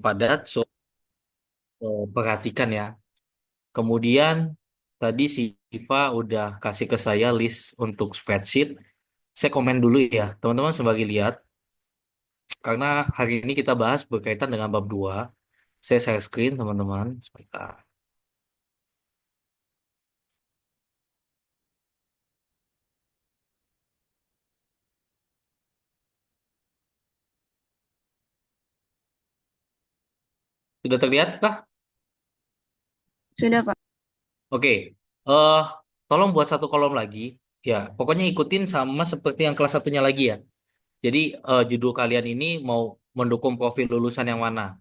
padat. So, perhatikan ya. Kemudian tadi si Iva udah kasih ke saya list untuk spreadsheet. Saya komen dulu ya, teman-teman sebagai lihat. Karena hari ini kita bahas berkaitan dengan bab 2. Saya share screen, teman-teman. Sebentar. Sudah terlihat kah? Sudah, Pak. Oke. eh Tolong buat satu kolom lagi. Ya, pokoknya ikutin sama seperti yang kelas satunya lagi ya. Jadi judul kalian ini mau mendukung profil lulusan yang mana?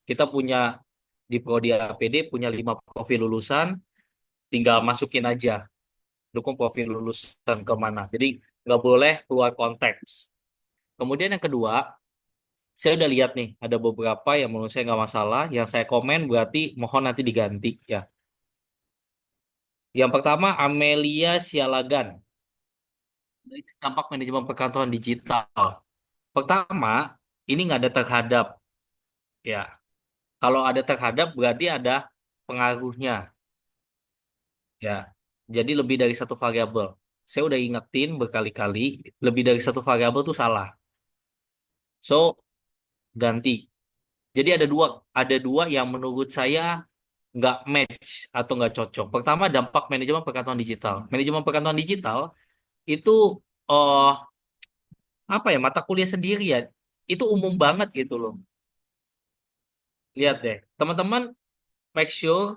Kita punya di Prodi APD punya 5 profil lulusan, tinggal masukin aja dukung profil lulusan ke mana. Jadi nggak boleh keluar konteks. Kemudian yang kedua, saya udah lihat nih ada beberapa yang menurut saya nggak masalah, yang saya komen berarti mohon nanti diganti ya. Yang pertama Amelia Sialagan, dari dampak manajemen perkantoran digital. Pertama, ini nggak ada terhadap ya. Kalau ada terhadap berarti ada pengaruhnya ya. Jadi lebih dari satu variabel. Saya udah ingetin berkali-kali, lebih dari satu variabel itu salah. So, ganti. Jadi ada dua yang menurut saya nggak match atau nggak cocok. Pertama, dampak manajemen perkantoran digital. Manajemen perkantoran digital itu eh apa ya, mata kuliah sendiri ya. Itu umum banget gitu loh. Lihat deh, teman-teman, make sure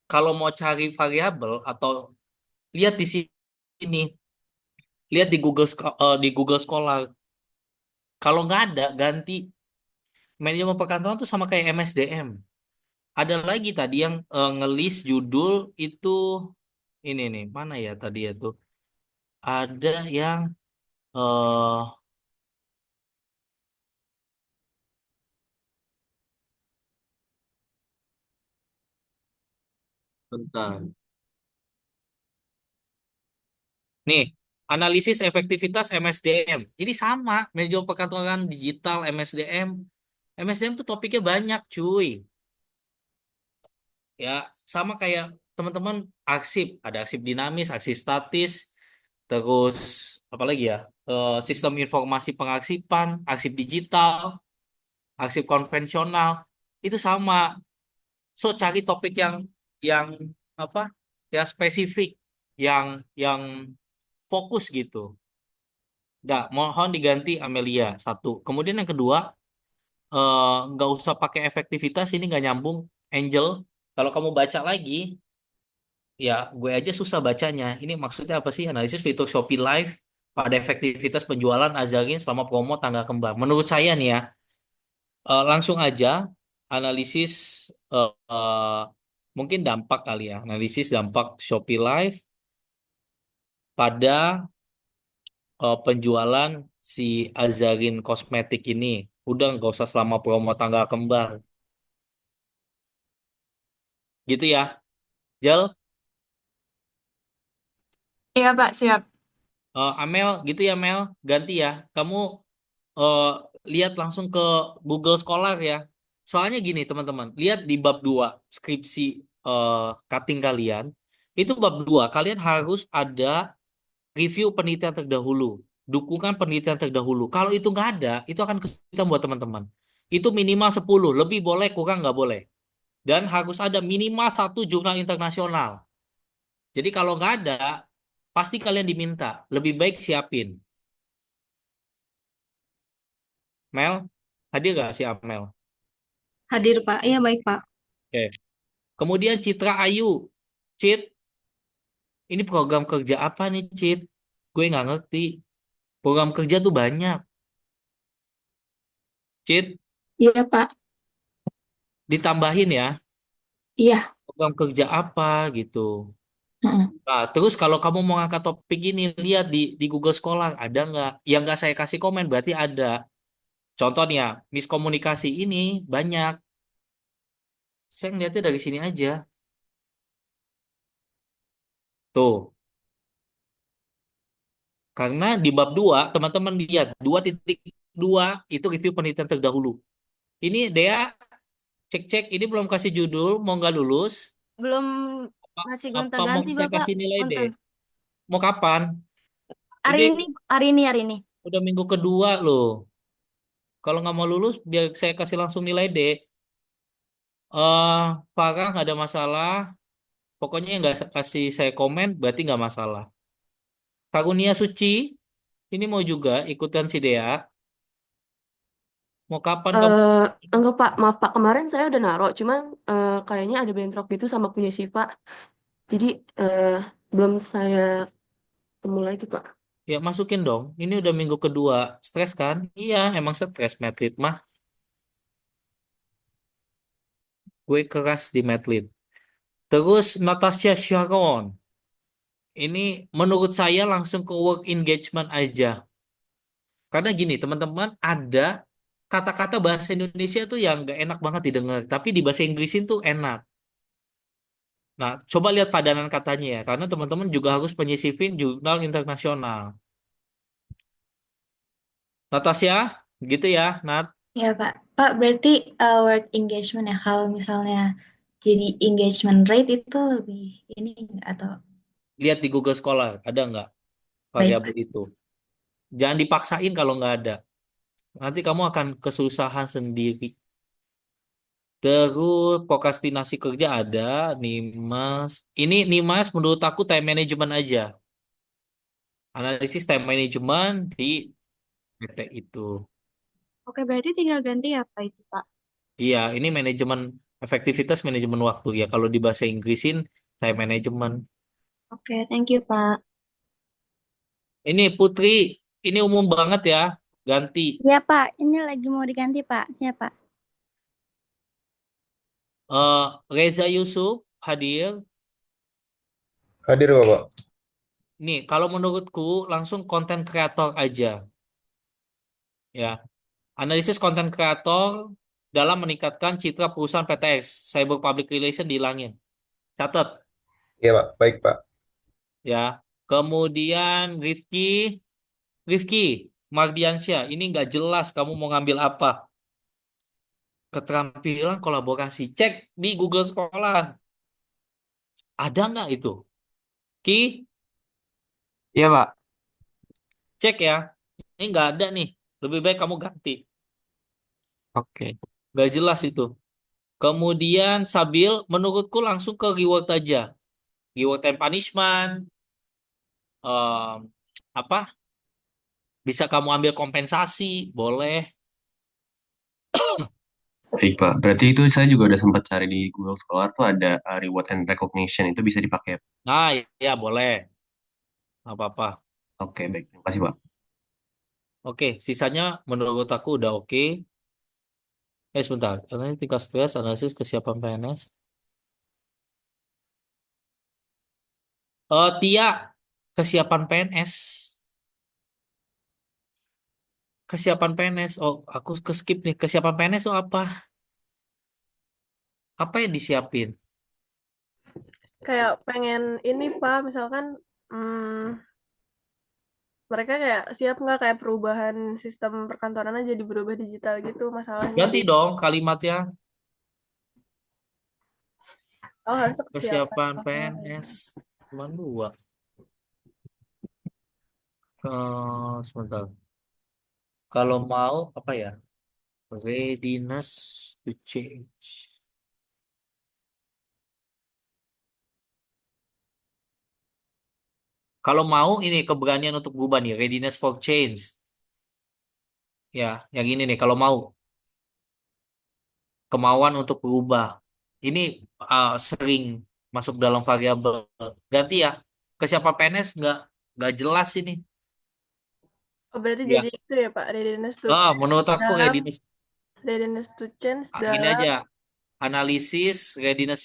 kalau mau cari variabel atau lihat di sini, lihat di di Google Scholar. Kalau nggak ada, ganti manajemen perkantoran tuh sama kayak MSDM. Ada lagi tadi yang ngelis judul itu ini nih, mana ya tadi ya tuh? Ada yang eh bentar. Nih, analisis efektivitas MSDM. Ini sama, manajemen perkantoran digital MSDM. MSDM tuh topiknya banyak, cuy. Ya, sama kayak teman-teman arsip, ada arsip dinamis, arsip statis, terus apa lagi ya? Sistem informasi pengarsipan, arsip digital, arsip konvensional, itu sama. So cari topik yang apa? Yang spesifik, yang fokus gitu. Nggak, mohon diganti Amelia satu. Kemudian yang kedua, nggak usah pakai efektivitas, ini nggak nyambung. Angel, kalau kamu baca lagi, ya gue aja susah bacanya. Ini maksudnya apa sih? Analisis fitur Shopee Live pada efektivitas penjualan Azagin selama promo tanggal kembar. Menurut saya nih ya, langsung aja analisis mungkin dampak kali ya. Analisis dampak Shopee Live pada penjualan si Azarin kosmetik ini. Udah nggak usah selama promo tanggal kembar. Gitu ya. Jel, Iya, Pak, siap. Amel, gitu ya Mel. Ganti ya. Kamu eh, lihat langsung ke Google Scholar ya. Soalnya gini teman-teman, lihat di bab 2 skripsi eh, cutting kalian. Itu bab 2 kalian harus ada review penelitian terdahulu. Dukungan penelitian terdahulu. Kalau itu nggak ada, itu akan kesulitan buat teman-teman. Itu minimal 10, lebih boleh, kurang nggak boleh. Dan harus ada minimal satu jurnal internasional. Jadi kalau nggak ada, pasti kalian diminta. Lebih baik siapin. Mel, hadir nggak si Amel? Hadir, Pak. Iya, baik, Pak. Oke. Kemudian Citra Ayu. Cit, ini program kerja apa nih, Cit? Gue nggak ngerti. Program kerja tuh banyak. Cit, Iya, Pak. ditambahin ya. Iya. Program kerja apa gitu. Mm-mm. Nah, terus kalau kamu mau ngangkat topik ini, lihat di Google Scholar, ada nggak? Yang nggak saya kasih komen berarti ada. Contohnya, miskomunikasi ini banyak. Saya ngeliatnya dari sini aja. Tuh, karena di bab 2 teman-teman lihat, 2.2 itu review penelitian terdahulu. Ini Dea cek-cek ini belum kasih judul, mau nggak lulus? Belum, Apa, masih apa mau gonta-ganti saya Bapak kasih nilai D? konten. Mau kapan? Hari Ini ini, hari ini, hari ini. udah minggu kedua loh. Kalau nggak mau lulus, biar saya kasih langsung nilai D. Farah nggak ada masalah. Pokoknya yang nggak kasih saya komen, berarti nggak masalah. Karunia Suci, ini mau juga ikutan si Dea. Mau kapan kamu? Eh, enggak Pak, maaf Pak, kemarin saya udah naruh, cuman kayaknya ada bentrok gitu sama punya Syifa, jadi eh, belum saya temu lagi Pak. Ya masukin dong. Ini udah minggu kedua. Stres kan? Iya, emang stres Madrid mah. Gue keras di Madrid. Terus Natasha Sharon. Ini menurut saya langsung ke work engagement aja. Karena gini, teman-teman, ada kata-kata bahasa Indonesia tuh yang nggak enak banget didengar. Tapi di bahasa Inggrisin tuh enak. Nah, coba lihat padanan katanya ya. Karena teman-teman juga harus penyisipin jurnal internasional. Natasha, gitu ya, Nat. Ya Pak. Pak, berarti work engagement ya. Kalau misalnya jadi engagement rate itu lebih ini nggak, atau Lihat di Google Scholar, ada nggak baik variabel Pak. itu. Jangan dipaksain kalau nggak ada. Nanti kamu akan kesusahan sendiri. Terus prokrastinasi kerja ada, Nimas. Ini Nimas menurut aku time management aja. Analisis time management di PT itu. Oke, berarti tinggal ganti apa itu, Pak? Iya, ini manajemen efektivitas manajemen waktu ya. Kalau di bahasa Inggrisin time management. Oke, thank you, Pak. Ini Putri, ini umum banget ya. Ganti. Ya Pak, ini lagi mau diganti Pak. Siapa? Reza Yusuf hadir. Hadir Bapak. Nih, kalau menurutku langsung konten kreator aja. Ya, analisis konten kreator dalam meningkatkan citra perusahaan PTX. Cyber Public Relation dihilangin. Catat Iya Pak, baik Pak. ya. Kemudian Rifki Mardiansyah. Ini nggak jelas kamu mau ngambil apa. Keterampilan kolaborasi. Cek di Google Scholar. Ada nggak itu? Ki, Iya, Pak. cek ya. Ini nggak ada nih. Lebih baik kamu ganti. Oke. Nggak jelas itu. Kemudian Sabil, menurutku langsung ke reward aja. Reward and punishment. em, apa? Bisa kamu ambil kompensasi, boleh. Baik, Pak. Berarti itu saya juga udah sempat cari di Google Scholar tuh ada reward and recognition itu bisa dipakai. Nah, ya boleh. Nggak apa-apa. Oke, baik. Terima kasih, Pak. Oke, sisanya menurut aku udah oke. Sebentar. Ini tingkat stres, analisis kesiapan PNS. Tia, kesiapan PNS. Kesiapan PNS. Oh, aku ke skip nih. Kesiapan PNS itu apa? Apa yang disiapin? Kayak pengen ini Pak, misalkan hmm, mereka kayak siap nggak kayak perubahan sistem perkantorannya jadi berubah digital gitu masalahnya Ganti di dong kalimatnya. oh harusnya kesiapan. Kesiapan Oh, iya. PNS. Cuma dua. Sebentar. Kalau mau, apa ya? Readiness to change. Kalau mau ini keberanian untuk berubah nih, readiness for change. Ya, yang ini nih kalau mau kemauan untuk berubah. Ini sering masuk dalam variabel. Ganti ya. Ke siapa PNS nggak jelas ini. Oh, berarti Ya. jadi itu ya Pak, Menurut aku dalam readiness to change gini dalam aja. Analisis readiness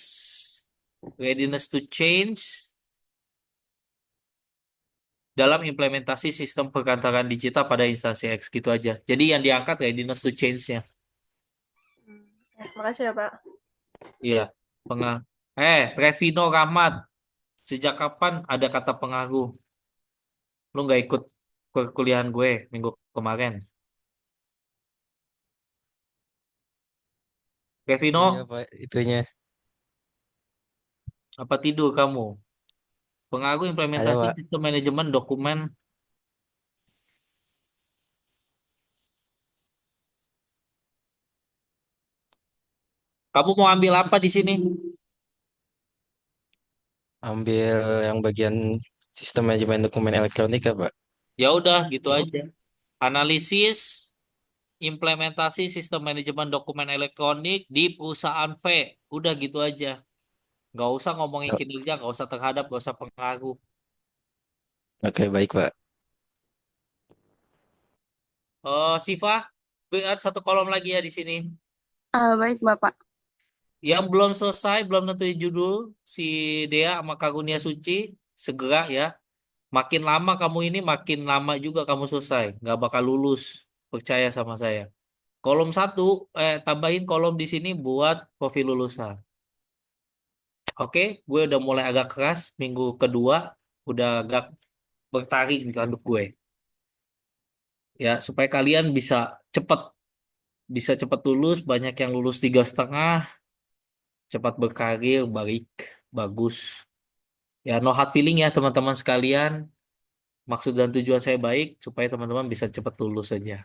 to change dalam implementasi sistem perkantoran digital pada instansi X gitu aja. Jadi yang diangkat readiness to change-nya. makasih ya Pak. Iya. Pengah. Trevino Rahmat. Sejak kapan ada kata pengaruh? Lu nggak ikut perkuliahan gue minggu kemarin. Iya Kevino, Pak, itunya. apa tidur kamu? Pengaruh Ada implementasi Pak. sistem manajemen dokumen. Kamu mau ambil apa di sini? Ambil yang bagian sistem manajemen dokumen elektronik ya Pak. Ya udah, gitu aja. Analisis implementasi sistem manajemen dokumen elektronik di perusahaan V. Udah gitu aja. Nggak usah ngomongin O- kinerja, nggak usah terhadap, nggak usah pengaruh. Oke, baik Pak. Siva, buat satu kolom lagi ya di sini. Baik, Bapak. Yang belum selesai, belum nentuin judul, si Dea sama Karunia Suci, segera ya. Makin lama kamu ini, makin lama juga kamu selesai. Nggak bakal lulus, percaya sama saya. Kolom satu, tambahin kolom di sini buat profil lulusan. Oke, gue udah mulai agak keras. Minggu kedua, udah agak bertaring di tanduk gue. Ya, supaya kalian cepet, bisa cepat lulus. Banyak yang lulus 3,5, cepat berkarir, baik, bagus. Ya, no hard feeling ya teman-teman sekalian. Maksud dan tujuan saya baik supaya teman-teman bisa cepat lulus saja.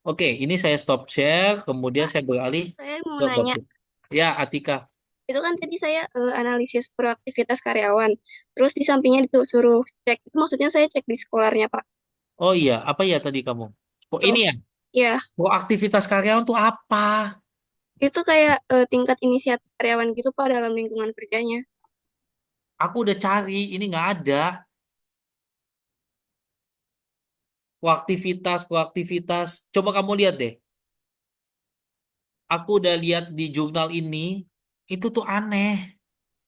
Oke, ini saya stop share, kemudian Pak, saya beralih saya mau ke nanya. topik. Ya, Atika. Itu kan tadi saya analisis proaktivitas karyawan. Terus di sampingnya disuruh cek. Itu maksudnya saya cek di sekolarnya, Pak. Oh iya, apa ya tadi kamu? Oh Tuh, ini ya, ya. oh aktivitas karyawan tuh apa? Itu kayak tingkat inisiatif karyawan gitu, Pak, dalam lingkungan kerjanya. Aku udah cari, ini nggak ada. Proaktivitas, proaktivitas. Coba kamu lihat deh. Aku udah lihat di jurnal ini, itu tuh aneh.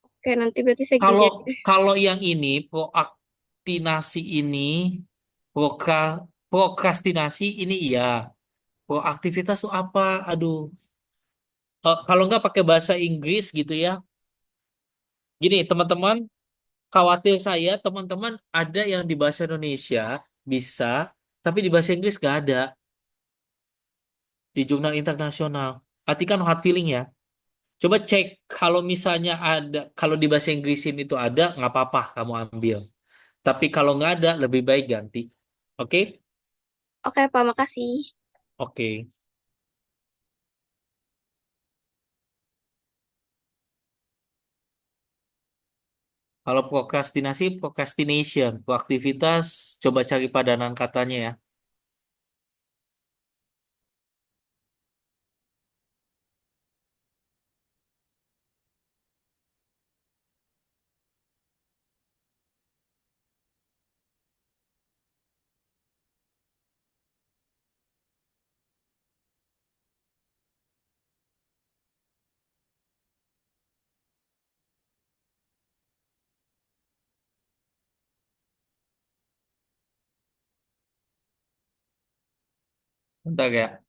Oke, nanti berarti saya Kalau gojek deh. kalau yang ini proaktinasi ini, prokra, prokrastinasi ini iya. Proaktivitas tuh apa? Aduh. Kalau nggak pakai bahasa Inggris gitu ya. Gini, teman-teman, khawatir saya teman-teman ada yang di bahasa Indonesia bisa, tapi di bahasa Inggris nggak ada di jurnal internasional. Arti kan hard feeling ya. Coba cek kalau misalnya ada, kalau di bahasa Inggrisin itu ada, nggak apa-apa kamu ambil. Tapi kalau nggak ada, lebih baik ganti. Oke? Oke, Pak, makasih. Oke. Kalau prokrastinasi, procrastination, proaktivitas, coba cari padanan katanya ya. Bentar ya.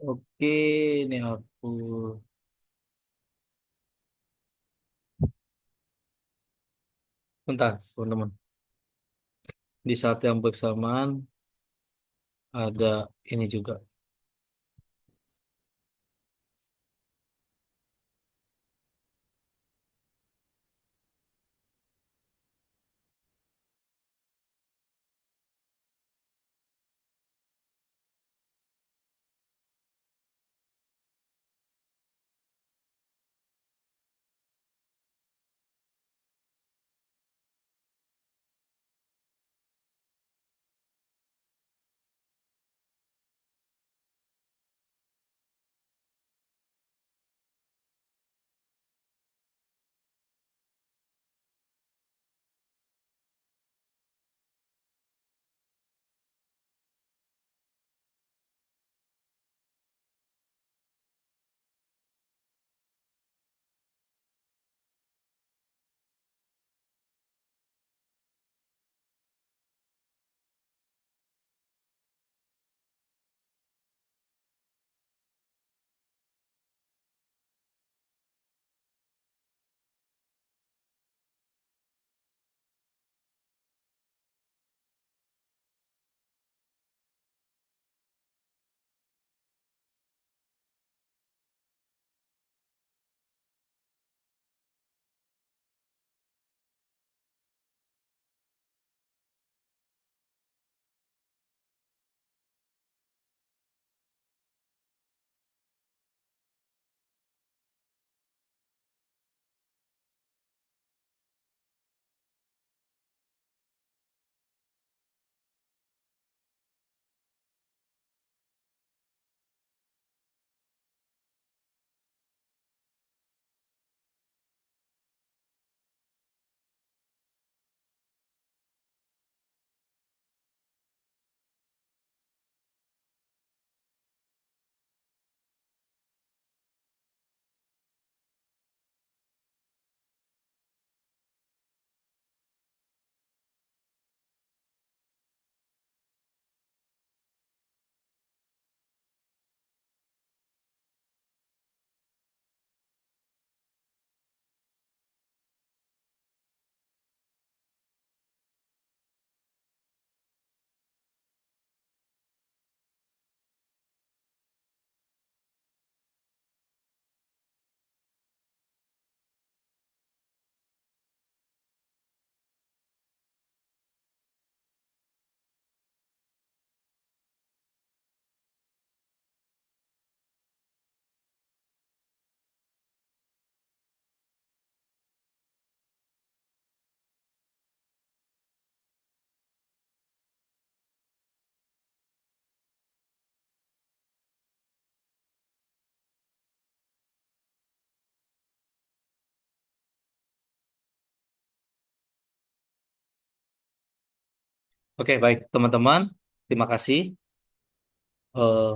Oke, ini aku. Bentar, teman-teman. Di saat yang bersamaan ada ini juga. Oke, baik teman-teman. Terima kasih. Eh,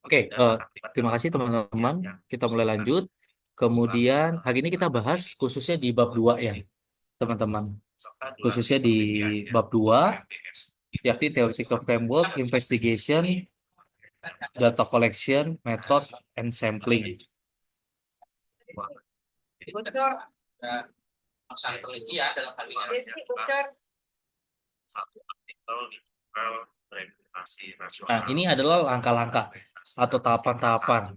Oke, terima kasih teman-teman. Kita mulai lanjut. Kemudian hari ini kita bahas khususnya di bab 2 ya, teman-teman. Khususnya di bab 2, yakni theoretical framework, investigation, data collection, method, and sampling. Nah, ini adalah langkah-langkah atau tahapan-tahapan.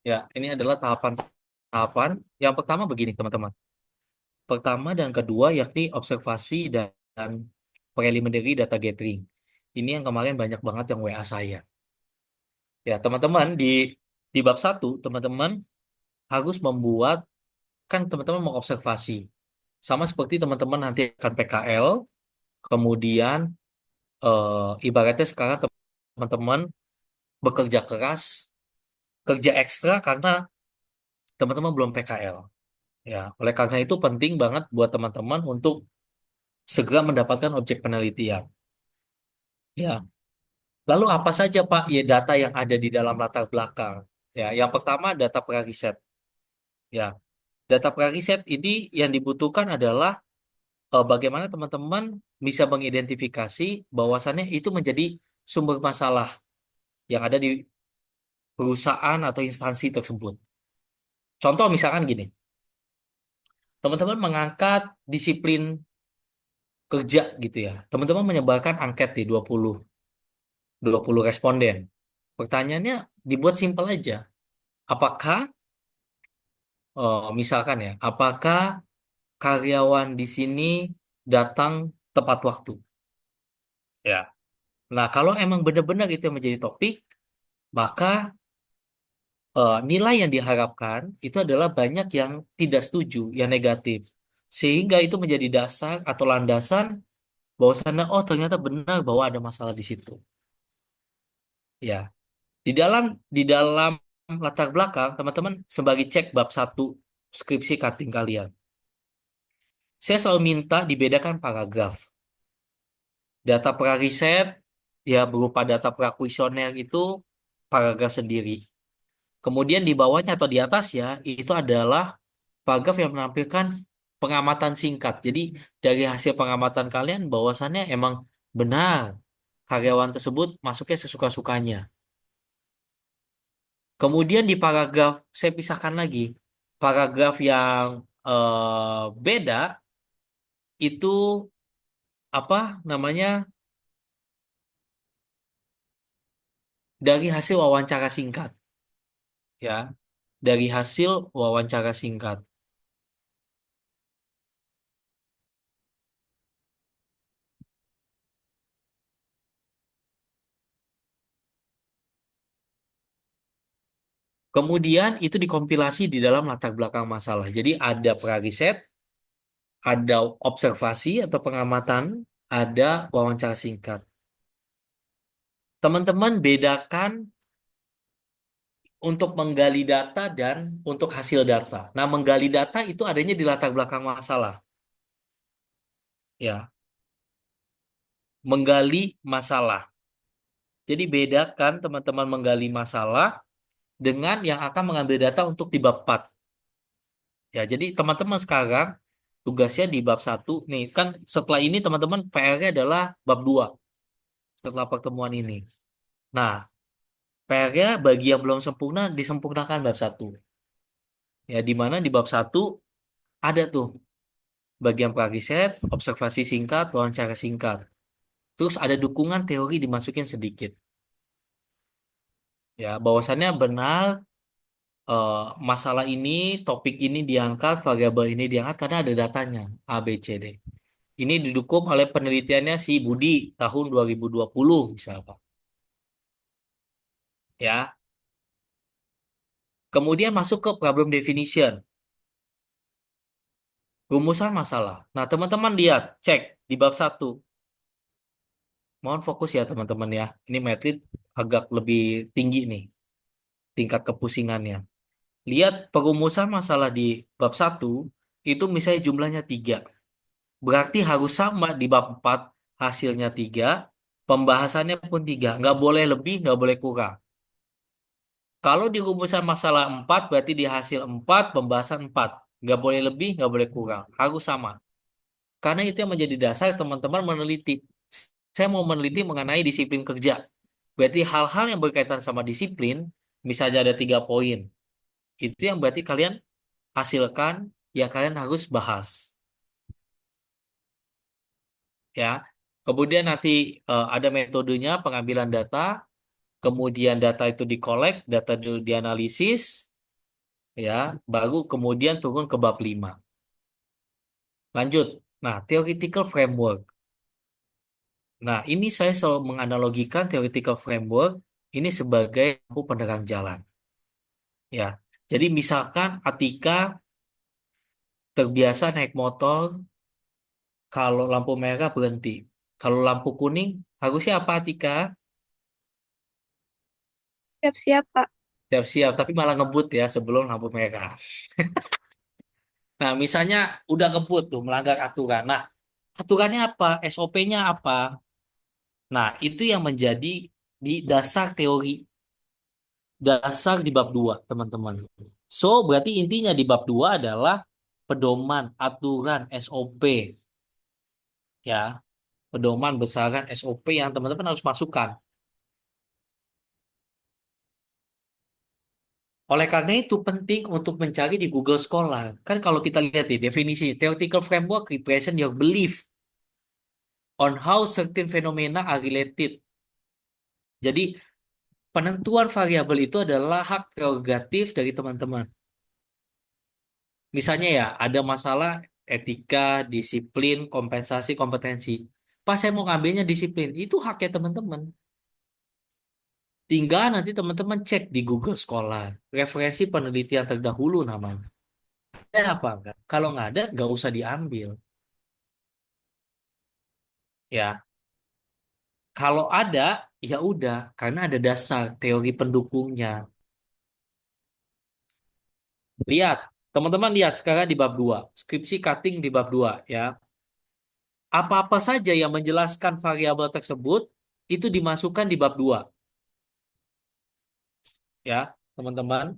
Ya, ini adalah tahapan-tahapan. Yang pertama begini, teman-teman. Pertama dan kedua yakni observasi dan preliminary data gathering. Ini yang kemarin banyak banget yang WA saya. Ya, teman-teman di bab 1, teman-teman harus membuat, kan teman-teman mau observasi. Sama seperti teman-teman nanti akan PKL, kemudian ibaratnya sekarang teman-teman bekerja keras, kerja ekstra karena teman-teman belum PKL. Ya, oleh karena itu penting banget buat teman-teman untuk segera mendapatkan objek penelitian. Ya, lalu apa saja Pak ya data yang ada di dalam latar belakang? Ya, yang pertama data pra-riset. Ya, data pra-riset ini yang dibutuhkan adalah bagaimana teman-teman bisa mengidentifikasi bahwasannya itu menjadi sumber masalah yang ada di perusahaan atau instansi tersebut. Contoh misalkan gini, teman-teman mengangkat disiplin kerja gitu ya. Teman-teman menyebarkan angket di 20 responden. Pertanyaannya dibuat simpel aja. Apakah misalkan ya, apakah karyawan di sini datang tepat waktu? Ya. Nah, kalau emang benar-benar itu yang menjadi topik, maka nilai yang diharapkan itu adalah banyak yang tidak setuju, yang negatif. Sehingga itu menjadi dasar atau landasan bahwasannya, oh ternyata benar bahwa ada masalah di situ. Ya, di dalam latar belakang, teman-teman sebagai cek bab 1 skripsi cutting kalian. Saya selalu minta dibedakan paragraf. Data pra-riset, ya berupa data pra-kuesioner itu paragraf sendiri. Kemudian di bawahnya atau di atas ya, itu adalah paragraf yang menampilkan pengamatan singkat. Jadi dari hasil pengamatan kalian bahwasannya emang benar karyawan tersebut masuknya sesuka-sukanya. Kemudian di paragraf, saya pisahkan lagi. Paragraf yang beda itu apa namanya, dari hasil wawancara singkat. Ya, dari hasil wawancara singkat. Kemudian itu dikompilasi di dalam latar belakang masalah. Jadi ada pra-riset, ada observasi atau pengamatan, ada wawancara singkat. Teman-teman bedakan untuk menggali data dan untuk hasil data. Nah, menggali data itu adanya di latar belakang masalah. Ya, menggali masalah. Jadi bedakan teman-teman menggali masalah dengan yang akan mengambil data untuk di bab 4. Ya, jadi teman-teman sekarang tugasnya di bab 1 nih, kan setelah ini teman-teman PR-nya adalah bab 2 setelah pertemuan ini. Nah, PR-nya bagi yang belum sempurna disempurnakan bab 1. Ya, di mana di bab 1 ada tuh bagian pra-riset, observasi singkat, wawancara singkat. Terus ada dukungan teori dimasukin sedikit. Ya, bahwasannya benar eh, masalah ini, topik ini diangkat, variabel ini diangkat karena ada datanya A, B, C, D. Ini didukung oleh penelitiannya si Budi tahun 2020 misalnya. Ya. Kemudian masuk ke problem definition, rumusan masalah. Nah, teman-teman lihat, cek di bab 1. Mohon fokus ya teman-teman ya. Ini materi agak lebih tinggi nih tingkat kepusingannya. Lihat perumusan masalah di bab 1 itu misalnya jumlahnya 3. Berarti harus sama di bab 4 hasilnya 3, pembahasannya pun 3. Nggak boleh lebih, nggak boleh kurang. Kalau di rumusan masalah 4 berarti di hasil 4, pembahasan 4. Nggak boleh lebih, nggak boleh kurang. Harus sama. Karena itu yang menjadi dasar teman-teman meneliti. Saya mau meneliti mengenai disiplin kerja. Berarti hal-hal yang berkaitan sama disiplin, misalnya ada 3 poin. Itu yang berarti kalian hasilkan, yang kalian harus bahas. Ya. Kemudian nanti ada metodenya pengambilan data, kemudian data itu dikolek, data itu dianalisis, ya, baru kemudian turun ke bab 5. Lanjut. Nah, theoretical framework. Nah, ini saya selalu menganalogikan theoretical framework ini sebagai lampu penerang jalan. Ya, jadi misalkan Atika terbiasa naik motor, kalau lampu merah berhenti. Kalau lampu kuning, harusnya apa Atika? Siap-siap, Pak. Siap-siap, tapi malah ngebut ya sebelum lampu merah. Nah, misalnya udah ngebut tuh, melanggar aturan. Nah, aturannya apa? SOP-nya apa? Nah, itu yang menjadi di dasar teori, dasar di bab 2 teman-teman. So, berarti intinya di bab 2 adalah pedoman, aturan, SOP, ya. Pedoman besaran SOP yang teman-teman harus masukkan. Oleh karena itu penting untuk mencari di Google Scholar. Kan kalau kita lihat di definisi, theoretical framework represent your belief on how certain phenomena are related. Jadi penentuan variabel itu adalah hak prerogatif dari teman-teman. Misalnya ya, ada masalah etika, disiplin, kompensasi, kompetensi. Pas saya mau ngambilnya disiplin, itu haknya teman-teman. Tinggal nanti teman-teman cek di Google Scholar, referensi penelitian terdahulu namanya. Ada apa enggak? Kalau nggak ada, nggak usah diambil. Ya, kalau ada, ya udah, karena ada dasar teori pendukungnya. Lihat, teman-teman lihat sekarang di bab 2, skripsi cutting di bab 2 ya. Apa-apa saja yang menjelaskan variabel tersebut itu dimasukkan di bab 2 ya. teman-teman.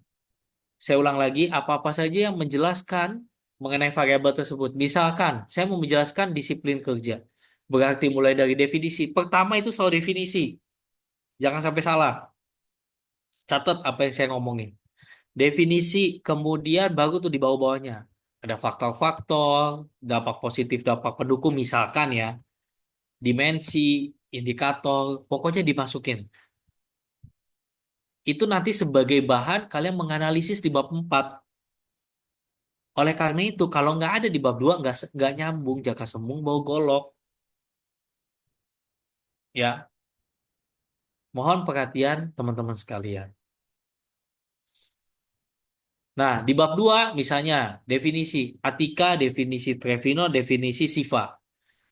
Saya ulang lagi, apa-apa saja yang menjelaskan mengenai variabel tersebut. Misalkan, saya mau menjelaskan disiplin kerja. Berarti mulai dari definisi. Pertama itu soal definisi. Jangan sampai salah. Catat apa yang saya ngomongin. Definisi, kemudian baru tuh di bawah-bawahnya. Ada faktor-faktor, dampak positif, dampak pendukung, misalkan ya. Dimensi, indikator, pokoknya dimasukin. Itu nanti sebagai bahan kalian menganalisis di bab 4. Oleh karena itu, kalau nggak ada di bab 2 nggak nyambung, jaka sembung bau golok. Ya, mohon perhatian teman-teman sekalian. Nah, di bab 2 misalnya definisi Atika, definisi Trevino, definisi Siva.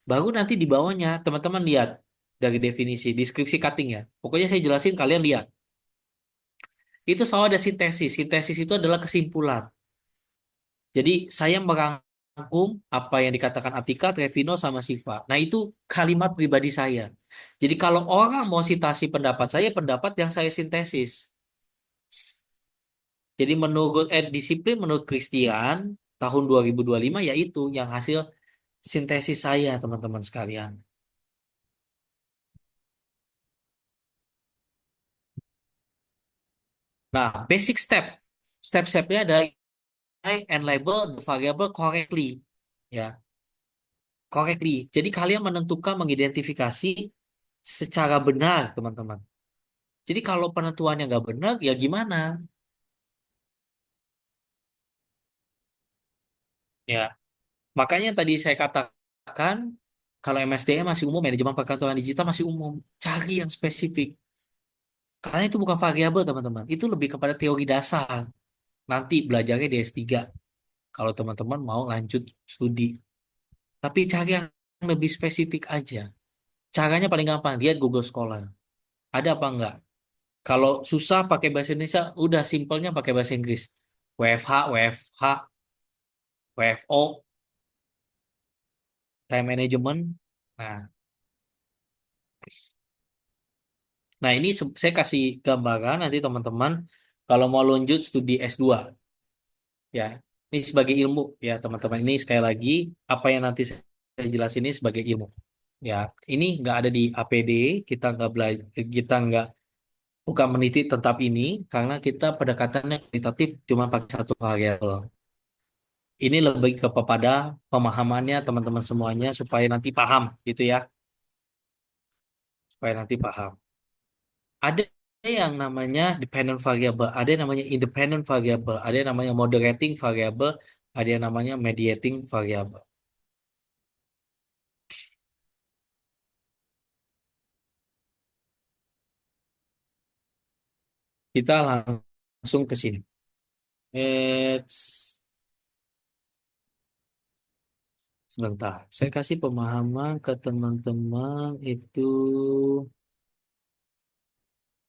Baru nanti di bawahnya teman-teman lihat dari definisi, deskripsi cutting ya. Pokoknya saya jelasin kalian lihat. Itu selalu ada sintesis. Sintesis itu adalah kesimpulan. Jadi saya merangkum apa yang dikatakan Atika, Trevino, sama Siva. Nah itu kalimat pribadi saya. Jadi kalau orang mau citasi pendapat saya, pendapat yang saya sintesis. Jadi menurut disiplin menurut Christian tahun 2025 yaitu yang hasil sintesis saya teman-teman sekalian. Nah, basic step. Step-stepnya adalah and label the variable correctly. Ya, correctly. Jadi kalian menentukan mengidentifikasi secara benar, teman-teman. Jadi kalau penentuannya nggak benar, ya gimana? Ya, makanya tadi saya katakan kalau MSDM masih umum, manajemen perkantoran digital masih umum. Cari yang spesifik. Karena itu bukan variabel, teman-teman. Itu lebih kepada teori dasar. Nanti belajarnya di S3. Kalau teman-teman mau lanjut studi. Tapi cari yang lebih spesifik aja. Caranya paling gampang. Lihat Google Scholar. Ada apa enggak? Kalau susah pakai bahasa Indonesia, udah simpelnya pakai bahasa Inggris. WFH, WFH, WFO, time management. Nah, nah ini saya kasih gambaran nanti teman-teman kalau mau lanjut studi S2 ya. Ini sebagai ilmu ya teman-teman. Ini sekali lagi apa yang nanti saya jelasin ini sebagai ilmu. Ya, ini nggak ada di APD, kita nggak belajar, kita nggak bukan meneliti tentang ini karena kita pendekatannya kualitatif cuma pakai satu variabel. Ini lebih kepada pemahamannya teman-teman semuanya supaya nanti paham gitu ya, supaya nanti paham. Ada yang namanya dependent variable, ada yang namanya independent variable, ada yang namanya moderating variable, ada yang namanya mediating variable. Kita langsung ke sini. Sebentar, saya kasih pemahaman ke teman-teman itu.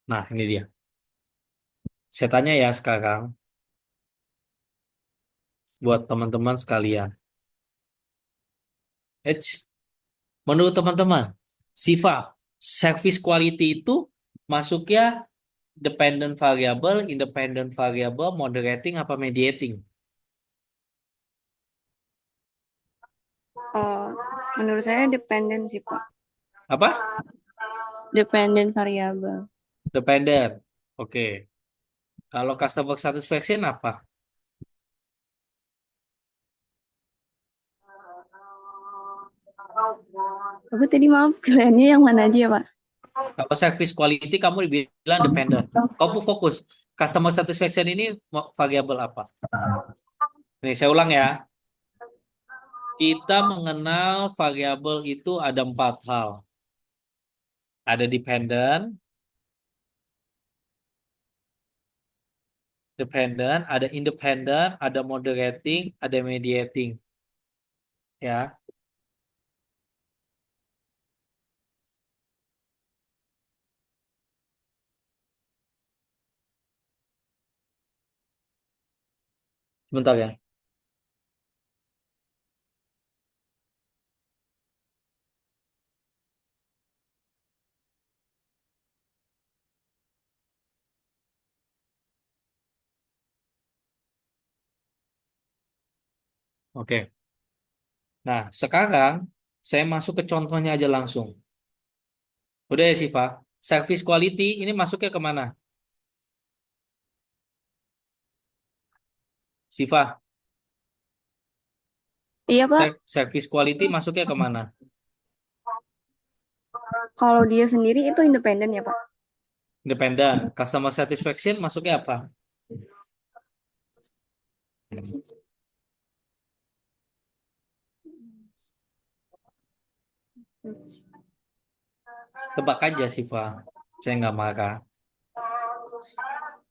Nah, ini dia. Saya tanya ya sekarang buat teman-teman sekalian. Eits, menurut teman-teman, sifat service quality itu masuknya dependent variable, independent variable, moderating apa mediating? Oh, menurut saya dependen sih, Pak. Apa? Dependen variabel. Dependent. Oke. Kalau customer satisfaction apa? Apa tadi maaf pilihannya yang mana aja ya, Pak? Kalau service quality kamu dibilang dependent. Kamu fokus. Customer satisfaction ini variabel apa? Nih, saya ulang ya. Kita mengenal variabel itu ada 4 hal. Ada dependent, ada independent, ada moderating, ada mediating. Ya, sebentar ya. Oke. Nah, sekarang saya masuk ke contohnya aja langsung. Udah ya, Siva. Service quality ini masuknya kemana? Siva, Iya, Pak. service quality masuknya kemana? Kalau dia sendiri itu independen ya, Pak? Independen. Customer satisfaction masuknya apa? Tebak aja, Siva. Saya nggak marah.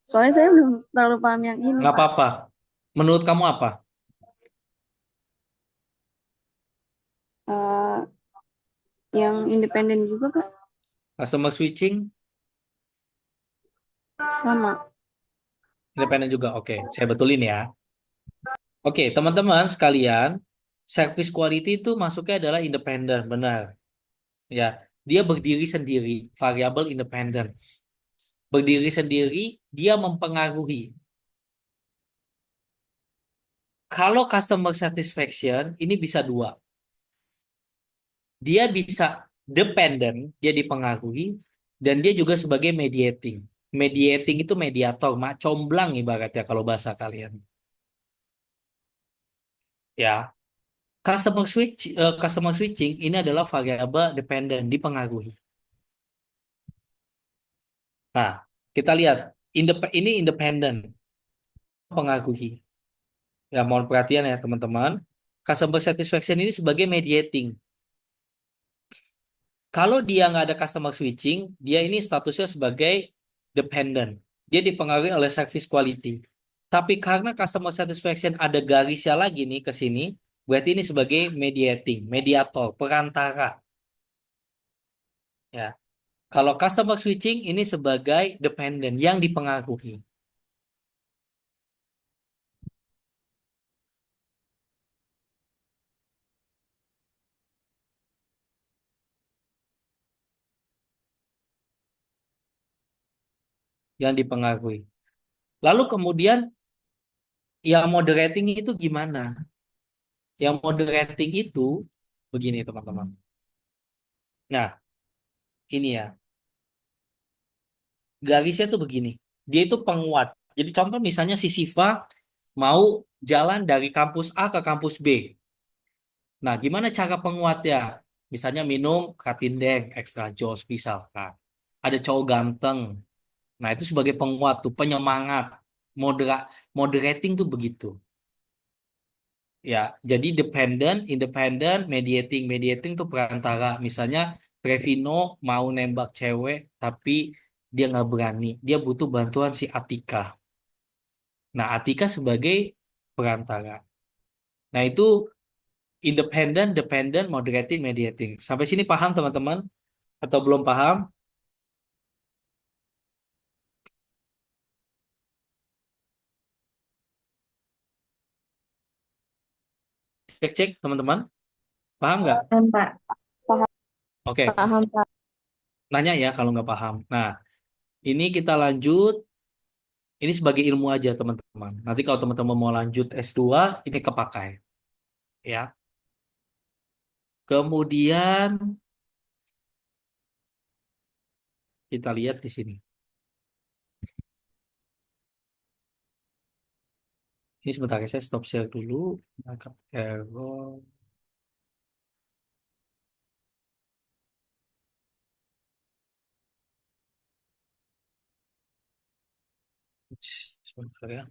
Soalnya saya belum terlalu paham yang ini, Nggak Pak. apa-apa. Menurut kamu apa? Eh, yang independen juga, Pak. Customer switching, Sama. independen juga. Oke, saya betulin ya. Oke, teman-teman sekalian, service quality itu masuknya adalah independen, benar. Ya, dia berdiri sendiri, variabel independen. Berdiri sendiri, dia mempengaruhi. Kalau customer satisfaction, ini bisa dua. Dia bisa dependent, dia dipengaruhi, dan dia juga sebagai mediating. Mediating itu mediator, mak comblang ibaratnya kalau bahasa kalian. Ya, customer switching ini adalah variabel dependent, dipengaruhi. Nah, kita lihat ini independen, pengaruhi. Ya, mohon perhatian ya teman-teman. Customer satisfaction ini sebagai mediating. Kalau dia nggak ada customer switching, dia ini statusnya sebagai dependent. Dia dipengaruhi oleh service quality. Tapi karena customer satisfaction ada garisnya lagi nih ke sini, berarti ini sebagai mediating, mediator, perantara. Ya. Kalau customer switching ini sebagai dependent yang dipengaruhi. Yang dipengaruhi. Lalu kemudian yang moderating itu gimana? Yang moderating itu begini teman-teman. Nah, ini ya. Garisnya tuh begini. Dia itu penguat. Jadi contoh misalnya si Siva mau jalan dari kampus A ke kampus B. Nah, gimana cara penguatnya? Misalnya minum Katindeng extra jos misalkan. Ada cowok ganteng. Nah, itu sebagai penguat tuh, penyemangat. Modera moderating tuh begitu. Ya, jadi dependent, independent, mediating. Mediating tuh perantara. Misalnya Trevino mau nembak cewek, tapi dia nggak berani. Dia butuh bantuan si Atika. Nah, Atika sebagai perantara. Nah, itu independent, dependent, moderating, mediating. Sampai sini paham teman-teman? Atau belum paham? Cek-cek teman-teman. Paham nggak? Paham, Pak. Paham, Oke, paham, Pak. nanya ya kalau nggak paham. Nah, ini kita lanjut. Ini sebagai ilmu aja teman-teman. Nanti kalau teman-teman mau lanjut S2, ini kepakai. Ya. Kemudian kita lihat di sini. Ini sebentar ya, saya stop share dulu. Backup error. Sebentar ya.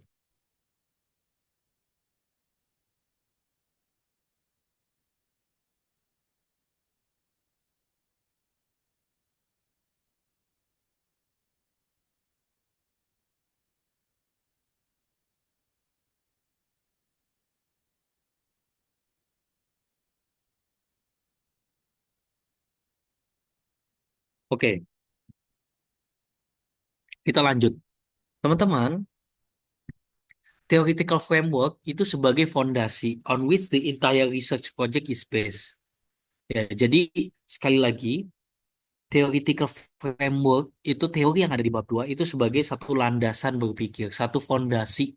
Oke, kita lanjut. Teman-teman, theoretical framework itu sebagai fondasi on which the entire research project is based. Ya, jadi sekali lagi, theoretical framework itu teori yang ada di bab 2 itu sebagai satu landasan berpikir, satu fondasi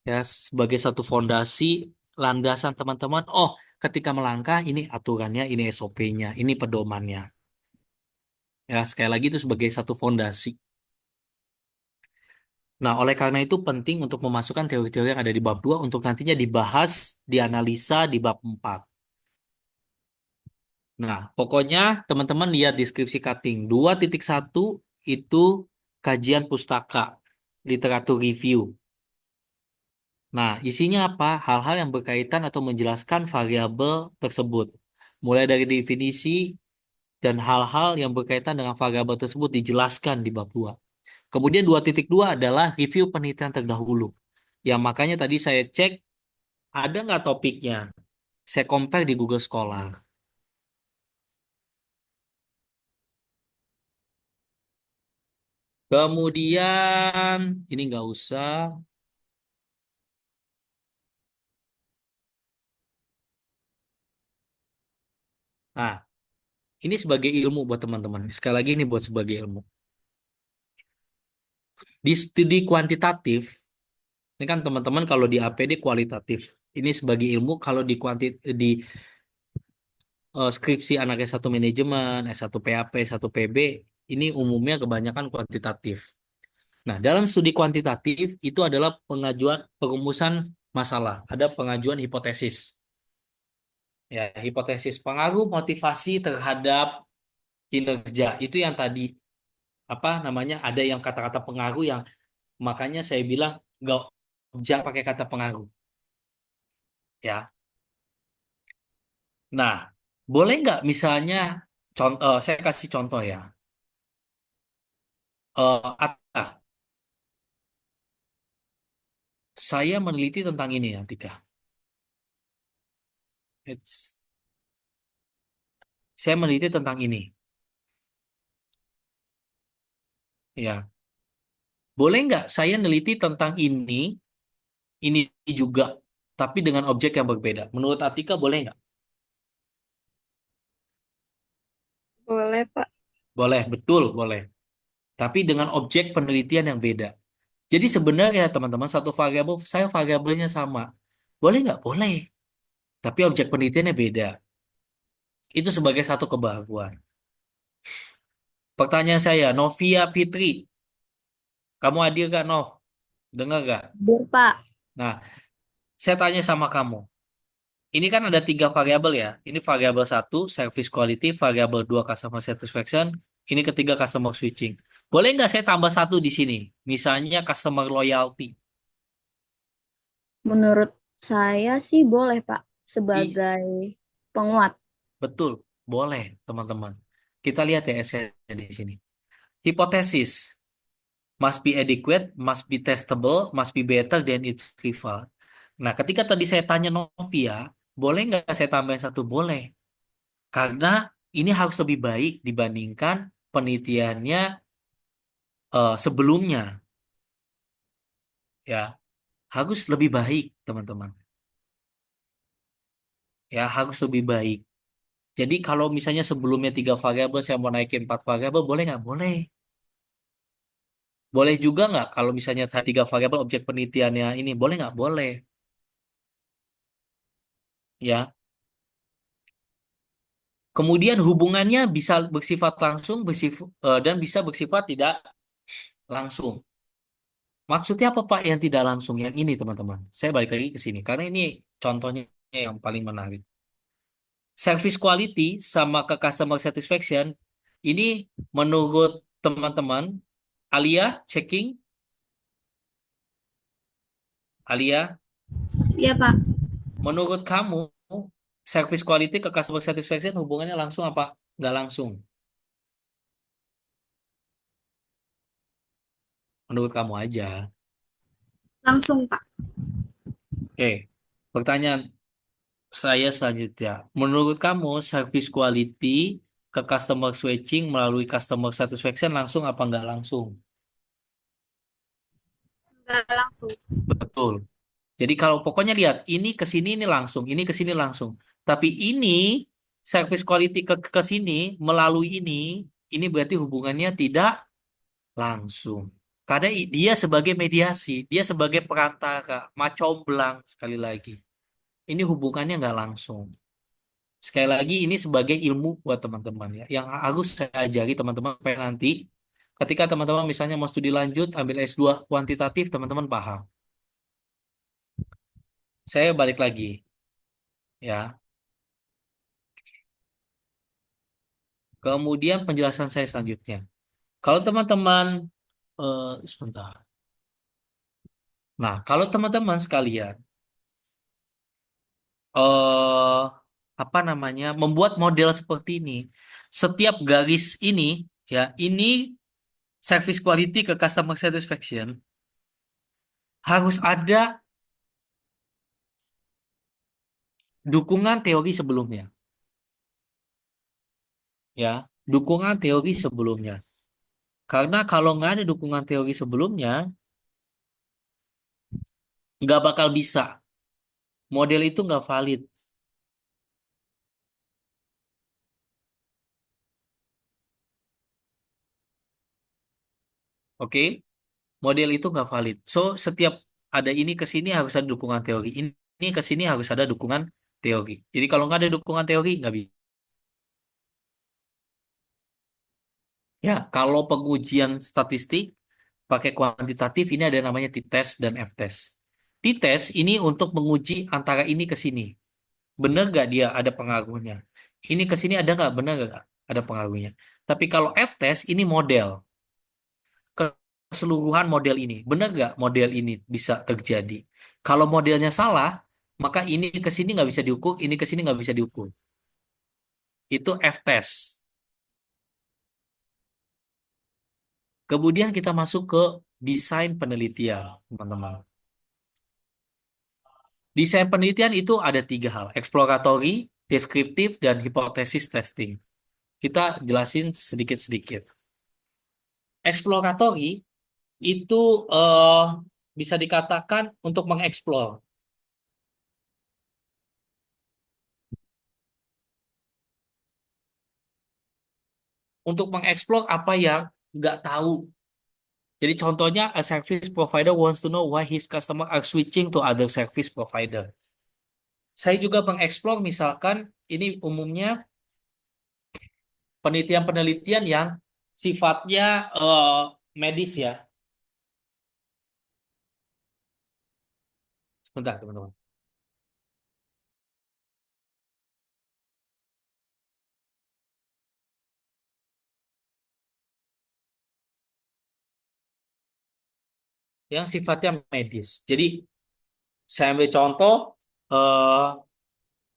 ya, sebagai satu fondasi landasan teman-teman. Oh, ketika melangkah ini aturannya, ini SOP-nya, ini pedomannya. Ya, sekali lagi itu sebagai satu fondasi. Nah, oleh karena itu penting untuk memasukkan teori-teori yang ada di bab 2 untuk nantinya dibahas, dianalisa di bab 4. Nah, pokoknya teman-teman lihat deskripsi cutting. 2.1 itu kajian pustaka, literatur review. Nah, isinya apa? Hal-hal yang berkaitan atau menjelaskan variabel tersebut. Mulai dari definisi dan hal-hal yang berkaitan dengan variabel tersebut dijelaskan di bab 2. Kemudian 2.2 adalah review penelitian terdahulu. Yang makanya tadi saya cek, ada nggak topiknya? Saya compare di Google Scholar. Kemudian, ini nggak usah. Nah, ini sebagai ilmu buat teman-teman. Sekali lagi ini buat sebagai ilmu. Di studi kuantitatif, ini kan teman-teman kalau di APD kualitatif. Ini sebagai ilmu kalau di skripsi anak S1 manajemen, S1 PAP, S1 PB, ini umumnya kebanyakan kuantitatif. Nah, dalam studi kuantitatif itu adalah pengajuan perumusan masalah, ada pengajuan hipotesis. Ya, hipotesis pengaruh motivasi terhadap kinerja itu yang tadi apa namanya ada yang kata-kata pengaruh yang makanya saya bilang nggak jangan pakai kata pengaruh ya. Nah, boleh nggak misalnya contoh saya kasih contoh ya. Atta, saya meneliti tentang ini ya, Tika. Saya meneliti tentang ini. Ya, boleh nggak saya meneliti tentang ini juga, tapi dengan objek yang berbeda? Menurut Atika boleh nggak? Boleh, Pak. Boleh, betul, boleh. Tapi dengan objek penelitian yang beda. Jadi sebenarnya teman-teman satu variabel, saya variabelnya sama. Boleh nggak? Boleh. Tapi objek penelitiannya beda. Itu sebagai satu kebaruan. Pertanyaan saya, Novia Fitri, kamu hadir gak, Nov? Dengar gak? Hadir, Pak. Nah, saya tanya sama kamu. Ini kan ada 3 variabel ya. Ini variabel 1, service quality, variabel 2, customer satisfaction. Ini ketiga, customer switching. Boleh nggak saya tambah satu di sini? Misalnya customer loyalty. Menurut saya sih boleh, Pak, I, sebagai penguat. betul, boleh teman-teman. Kita lihat ya essay di sini. Hipotesis must be adequate, must be testable, must be better than its rival. Nah, ketika tadi saya tanya Novia, boleh nggak saya tambahin satu? Boleh. Karena ini harus lebih baik dibandingkan penelitiannya sebelumnya. Ya, harus lebih baik, teman-teman. Ya, harus lebih baik. Jadi kalau misalnya sebelumnya 3 variabel, saya mau naikin 4 variabel, boleh nggak? Boleh. Boleh juga nggak kalau misalnya 3 variabel objek penelitiannya ini, boleh nggak? Boleh. Ya. Kemudian hubungannya bisa bersifat langsung, dan bisa bersifat tidak langsung. Maksudnya apa Pak yang tidak langsung? Yang ini teman-teman. Saya balik lagi ke sini karena ini contohnya yang paling menarik. Service quality sama ke customer satisfaction ini menurut teman-teman, Alia checking, Alia, Iya, Pak. menurut kamu service quality ke customer satisfaction hubungannya langsung apa nggak langsung? Menurut kamu aja. Langsung, Pak. Oke, pertanyaan saya selanjutnya. Menurut kamu service quality ke customer switching melalui customer satisfaction langsung apa nggak langsung? Nggak langsung. Betul. Jadi kalau pokoknya lihat ini ke sini ini langsung, ini ke sini langsung. Tapi ini service quality ke sini melalui ini berarti hubungannya tidak langsung. Karena dia sebagai mediasi, dia sebagai perantara, macomblang sekali lagi. Ini hubungannya nggak langsung. Sekali lagi ini sebagai ilmu buat teman-teman ya. Yang harus saya ajari teman-teman supaya nanti ketika teman-teman misalnya mau studi lanjut ambil S2 kuantitatif teman-teman paham. Saya balik lagi ya. Kemudian penjelasan saya selanjutnya. Kalau teman-teman sebentar. Nah, kalau teman-teman sekalian eh apa namanya membuat model seperti ini, setiap garis ini ya, ini service quality ke customer satisfaction harus ada dukungan teori sebelumnya ya, dukungan teori sebelumnya. Karena kalau nggak ada dukungan teori sebelumnya, nggak bakal bisa. Model itu nggak valid. Oke? Model itu nggak valid. So, setiap ada ini ke sini harus ada dukungan teori. Ini ke sini harus ada dukungan teori. Jadi kalau nggak ada dukungan teori, nggak bisa. Ya, kalau pengujian statistik pakai kuantitatif, ini ada namanya t-test dan f-test. T-test ini untuk menguji antara ini ke sini. Benar nggak dia ada pengaruhnya? Ini ke sini ada nggak? Benar nggak ada pengaruhnya? Tapi kalau f-test ini model. Keseluruhan model ini. Benar nggak model ini bisa terjadi? Kalau modelnya salah, maka ini ke sini nggak bisa diukur, ini ke sini nggak bisa diukur. Itu F-test. Kemudian kita masuk ke desain penelitian, teman-teman. Desain penelitian itu ada tiga hal, exploratory, deskriptif, dan hipotesis testing. Kita jelasin sedikit-sedikit. Exploratory itu eh, bisa dikatakan untuk mengeksplor. Untuk mengeksplor apa yang nggak tahu. Jadi contohnya, a service provider wants to know why his customer are switching to other service provider. Saya juga mengeksplor misalkan ini umumnya penelitian-penelitian yang sifatnya medis ya. Sebentar teman-teman. Yang sifatnya medis. Jadi saya ambil contoh eh,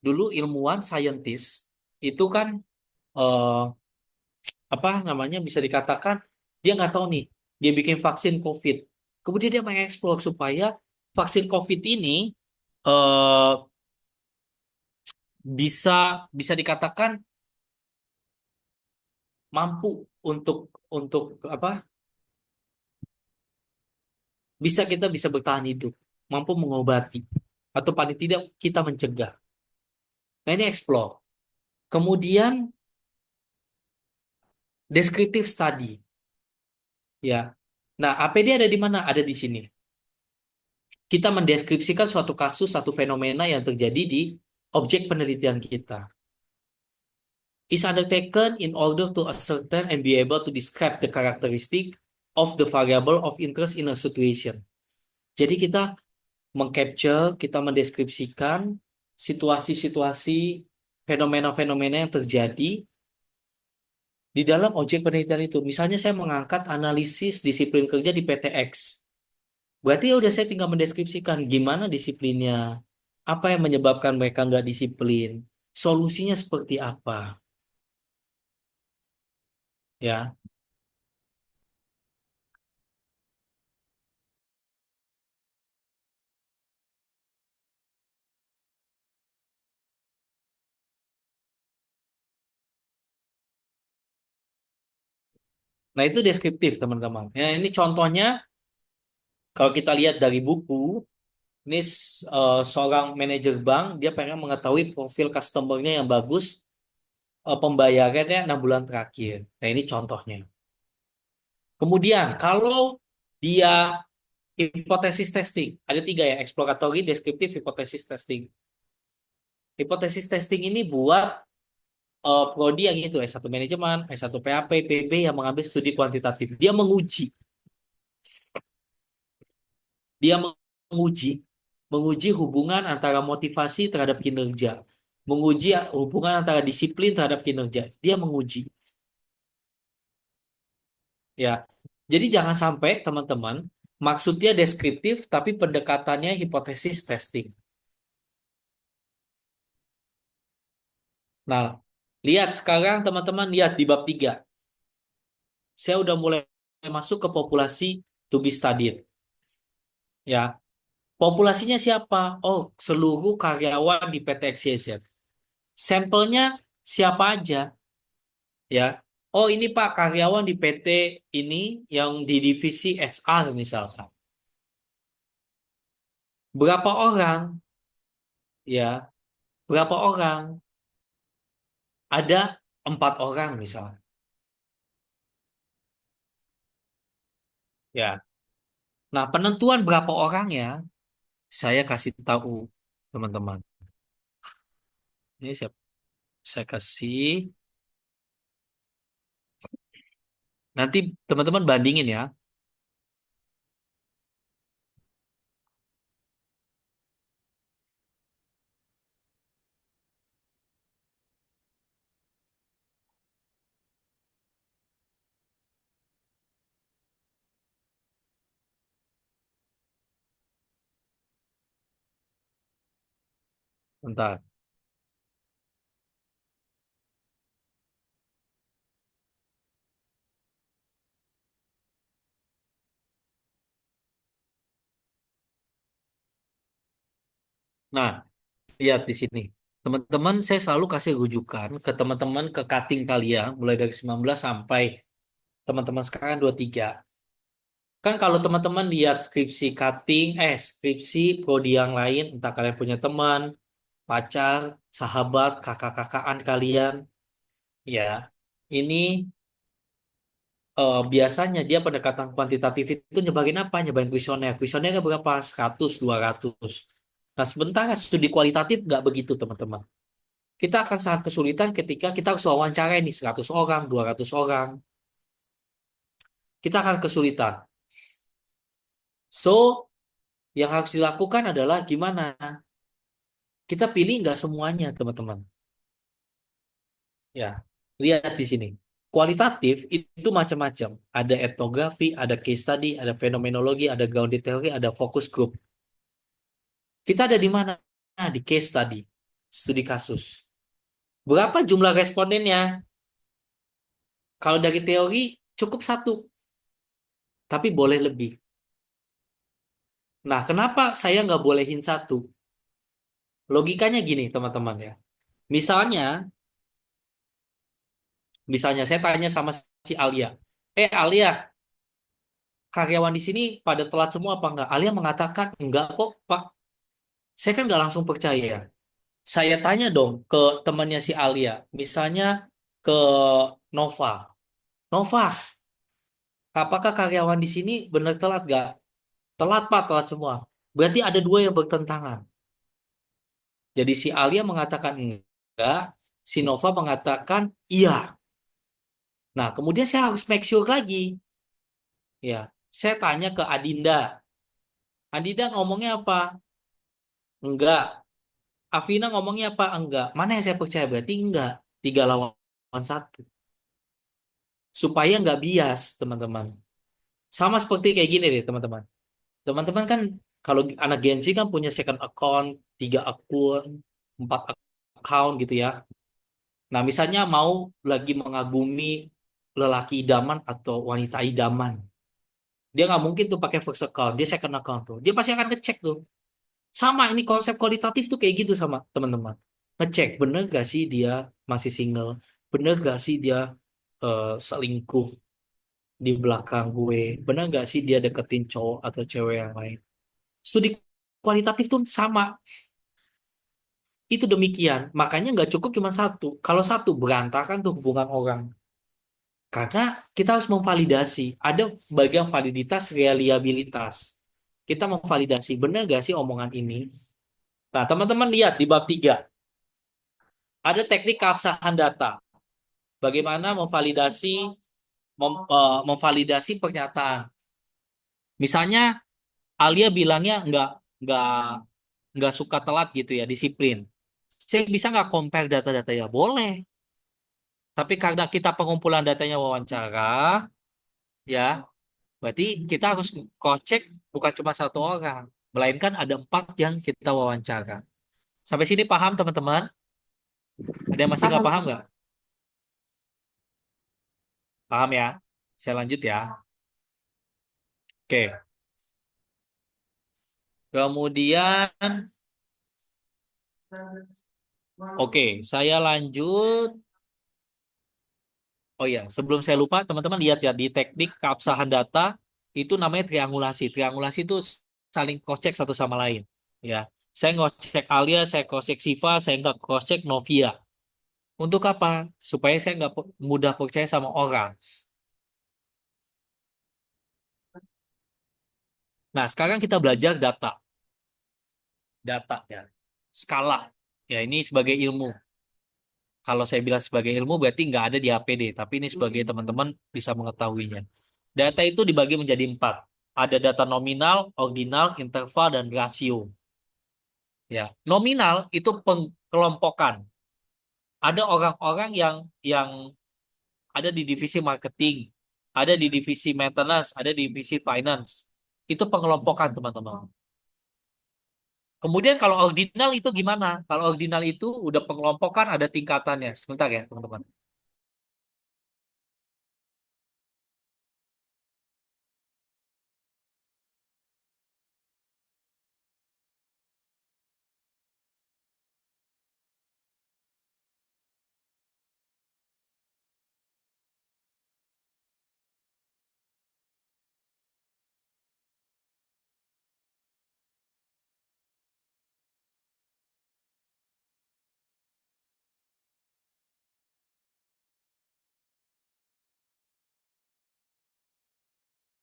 dulu ilmuwan saintis itu kan eh, apa namanya bisa dikatakan dia nggak tahu nih dia bikin vaksin COVID. Kemudian dia mengeksplor supaya vaksin COVID ini eh, bisa bisa dikatakan mampu untuk apa? Kita bisa bertahan hidup, mampu mengobati atau paling tidak kita mencegah. Nah ini explore. Kemudian descriptive study, ya. Nah APD ada di mana? Ada di sini. Kita mendeskripsikan suatu kasus, satu fenomena yang terjadi di objek penelitian kita. Is undertaken in order to ascertain and be able to describe the characteristic of the variable of interest in a situation. Jadi kita mengcapture, kita mendeskripsikan situasi-situasi, fenomena-fenomena yang terjadi di dalam objek penelitian itu. Misalnya saya mengangkat analisis disiplin kerja di PT X. Berarti ya udah saya tinggal mendeskripsikan gimana disiplinnya, apa yang menyebabkan mereka nggak disiplin, solusinya seperti apa, ya. Nah itu deskriptif teman-teman. Ya, ini contohnya kalau kita lihat dari buku, ini seorang manajer bank, dia pengen mengetahui profil customernya yang bagus, pembayarannya 6 bulan terakhir. Nah, ini contohnya. Kemudian, kalau dia hipotesis testing, ada tiga ya, exploratory, deskriptif, hipotesis testing. Hipotesis testing ini buat prodi yang itu S1 manajemen, S1 PAP, PB yang mengambil studi kuantitatif. Dia menguji, menguji hubungan antara motivasi terhadap kinerja, menguji hubungan antara disiplin terhadap kinerja. Dia menguji, ya. Jadi jangan sampai teman-teman maksudnya deskriptif tapi pendekatannya hipotesis testing. Nah, lihat sekarang teman-teman lihat di bab 3. Saya udah mulai masuk ke populasi to be studied. Ya, populasinya siapa? Oh, seluruh karyawan di PT XYZ. Sampelnya siapa aja? Ya. Oh, ini Pak karyawan di PT ini yang di divisi HR misalkan. Berapa orang? Ya, berapa orang? Ada 4 orang misalnya. Ya. Nah, penentuan berapa orang ya? Saya kasih tahu teman-teman. Ini saya kasih. Nanti teman-teman bandingin ya. Bentar. Nah, lihat di sini. Teman-teman, saya selalu kasih rujukan ke teman-teman ke cutting kalian mulai dari 19 sampai teman-teman sekarang 23. Kan kalau teman-teman lihat skripsi cutting, skripsi prodi yang lain, entah kalian punya teman, pacar, sahabat, kakak-kakaan kalian, ya, ini biasanya dia pendekatan kuantitatif itu nyebarin apa? Nyebarin kuesioner. Kuesionernya berapa? 100, 200. Nah, sementara studi kualitatif nggak begitu, teman-teman. Kita akan sangat kesulitan ketika kita harus wawancara nih 100 orang, 200 orang. Kita akan kesulitan. So, yang harus dilakukan adalah gimana? Kita pilih nggak semuanya, teman-teman. Ya, lihat di sini. Kualitatif itu macam-macam. Ada etnografi, ada case study, ada fenomenologi, ada grounded theory, ada focus group. Kita ada di mana? Nah, di case study, studi kasus. Berapa jumlah respondennya? Kalau dari teori cukup 1, tapi boleh lebih. Nah, kenapa saya nggak bolehin 1? Logikanya gini, teman-teman ya. Misalnya, misalnya saya tanya sama si Alia. Alia, karyawan di sini pada telat semua apa enggak? Alia mengatakan, enggak kok, Pak. Saya kan nggak langsung percaya. Saya tanya dong ke temannya si Alia. Misalnya ke Nova. Nova, apakah karyawan di sini benar telat nggak? Telat, Pak, telat semua. Berarti ada 2 yang bertentangan. Jadi si Alia mengatakan enggak, si Nova mengatakan iya. Nah, kemudian saya harus make sure lagi. Ya, saya tanya ke Adinda. Adinda ngomongnya apa? Enggak. Afina ngomongnya apa? Enggak. Mana yang saya percaya? Berarti enggak. 3 lawan 1. Supaya nggak bias, teman-teman. Sama seperti kayak gini deh, teman-teman. Teman-teman kan kalau anak Gen Z kan punya second account, 3 akun, 4 account gitu ya. Nah, misalnya mau lagi mengagumi lelaki idaman atau wanita idaman. Dia nggak mungkin tuh pakai first account, dia second account tuh. Dia pasti akan ngecek tuh. Sama ini konsep kualitatif tuh kayak gitu sama teman-teman. Ngecek bener gak sih dia masih single, bener gak sih dia selingkuh di belakang gue, bener gak sih dia deketin cowok atau cewek yang lain. Studi kualitatif tuh sama. Itu demikian. Makanya nggak cukup cuma 1. Kalau 1 berantakan tuh hubungan orang. Karena kita harus memvalidasi. Ada bagian validitas, reliabilitas. Kita memvalidasi, benar gak sih omongan ini? Nah, teman-teman lihat di bab 3. Ada teknik keabsahan data. Bagaimana memvalidasi pernyataan. Misalnya Alia bilangnya nggak nggak suka telat gitu ya, disiplin. Saya bisa nggak compare data-data ya? Boleh. Tapi karena kita pengumpulan datanya wawancara, ya, berarti kita harus cross check bukan cuma satu orang, melainkan ada 4 yang kita wawancara. Sampai sini paham teman-teman? Ada yang masih nggak Paham. paham nggak? Paham ya? Saya lanjut ya. Oke. Kemudian, oke, saya lanjut. Oh ya, sebelum saya lupa, teman-teman lihat ya di teknik keabsahan data itu namanya triangulasi. Triangulasi itu saling cross-check satu sama lain. Ya, saya cross-check Alia, saya cross-check Siva, saya nggak cross-check Novia. Untuk apa? Supaya saya nggak mudah percaya sama orang. Nah, sekarang kita belajar data. Data ya, skala. Ya, ini sebagai ilmu. Kalau saya bilang sebagai ilmu berarti nggak ada di APD, tapi ini sebagai teman-teman bisa mengetahuinya. Data itu dibagi menjadi 4. Ada data nominal, ordinal, interval, dan rasio. Ya, nominal itu pengkelompokan. Ada orang-orang yang ada di divisi marketing, ada di divisi maintenance, ada di divisi finance. Itu pengelompokan, teman-teman. Kemudian kalau ordinal itu gimana? Kalau ordinal itu udah pengelompokan ada tingkatannya. Sebentar ya, teman-teman.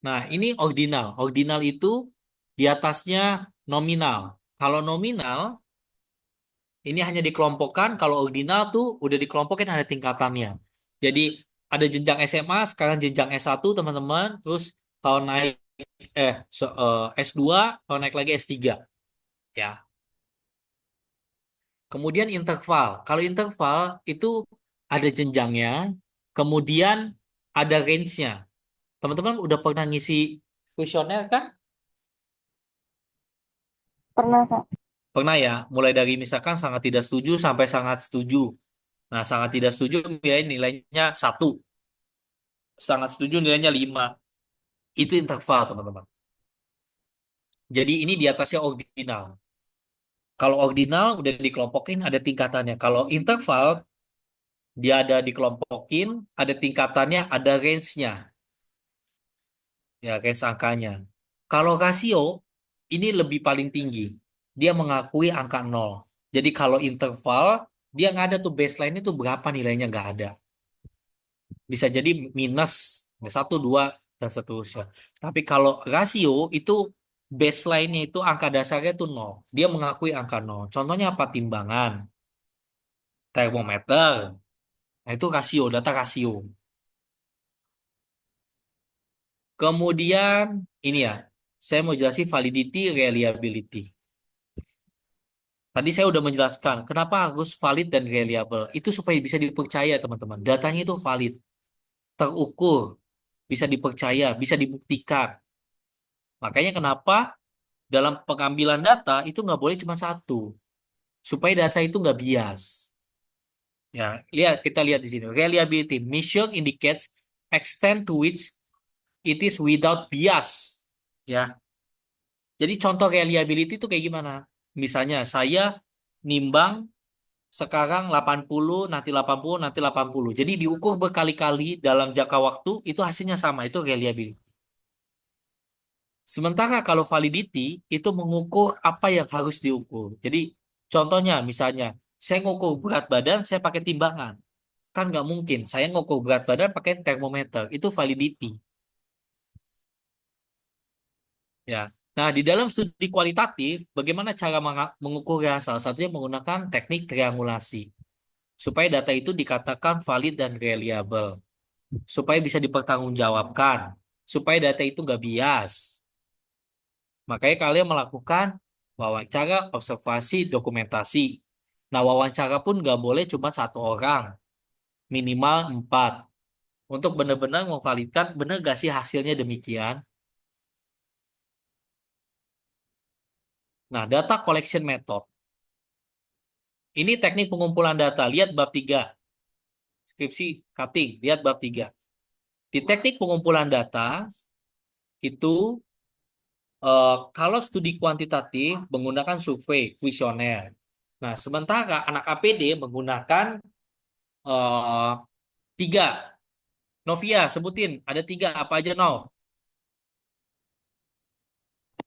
Nah, ini ordinal. Ordinal itu di atasnya nominal. Kalau nominal, ini hanya dikelompokkan. Kalau ordinal tuh udah dikelompokin ada tingkatannya. Jadi, ada jenjang SMA, sekarang jenjang S1, teman-teman. Terus, kalau naik S2, kalau naik lagi S3. Ya. Kemudian interval. Kalau interval itu ada jenjangnya, kemudian ada range-nya. Teman-teman udah pernah ngisi kuesioner kan? Pernah, Kak. Pernah ya, mulai dari misalkan sangat tidak setuju sampai sangat setuju. Nah, sangat tidak setuju nilainya 1. Sangat setuju nilainya 5. Itu interval, teman-teman. Jadi ini di atasnya ordinal. Kalau ordinal udah dikelompokin ada tingkatannya. Kalau interval dia ada dikelompokin, ada tingkatannya, ada range-nya. Ya, range angkanya. Kalau rasio ini lebih paling tinggi. Dia mengakui angka 0. Jadi kalau interval dia nggak ada tuh baseline itu berapa nilainya nggak ada. Bisa jadi minus 1, 2 dan seterusnya. Tapi kalau rasio itu baseline-nya itu angka dasarnya itu 0. Dia mengakui angka 0. Contohnya apa? Timbangan, termometer. Nah, itu rasio, data rasio. Kemudian ini ya, saya mau jelasin validity, reliability. Tadi saya udah menjelaskan kenapa harus valid dan reliable. Itu supaya bisa dipercaya, teman-teman. Datanya itu valid, terukur, bisa dipercaya, bisa dibuktikan. Makanya kenapa dalam pengambilan data itu nggak boleh cuma satu, supaya data itu nggak bias. Ya, kita lihat di sini. Reliability measure indicates extent to which it is without bias. Ya, jadi contoh reliability itu kayak gimana? Misalnya saya nimbang sekarang 80, nanti 80, nanti 80. Jadi diukur berkali-kali dalam jangka waktu itu hasilnya sama, itu reliability. Sementara kalau validity itu mengukur apa yang harus diukur. Jadi contohnya misalnya saya ngukur berat badan saya pakai timbangan. Kan nggak mungkin. Saya ngukur berat badan pakai termometer. Itu validity. Ya. Nah, di dalam studi kualitatif, bagaimana cara mengukurnya? Salah satunya menggunakan teknik triangulasi. supaya data itu dikatakan valid dan reliable, supaya bisa dipertanggungjawabkan, supaya data itu nggak bias. Makanya kalian melakukan wawancara, observasi, dokumentasi. Nah, wawancara pun nggak boleh cuma satu orang, minimal 4. Untuk benar-benar memvalidkan benar nggak sih hasilnya demikian. Nah, data collection method. Ini teknik pengumpulan data. Lihat bab 3. Skripsi cutting. Lihat bab 3. Di teknik pengumpulan data, itu kalau studi kuantitatif menggunakan survei, kuesioner. Nah, sementara anak APD menggunakan eh, 3. Novia, sebutin. Ada 3. Apa aja, Nov?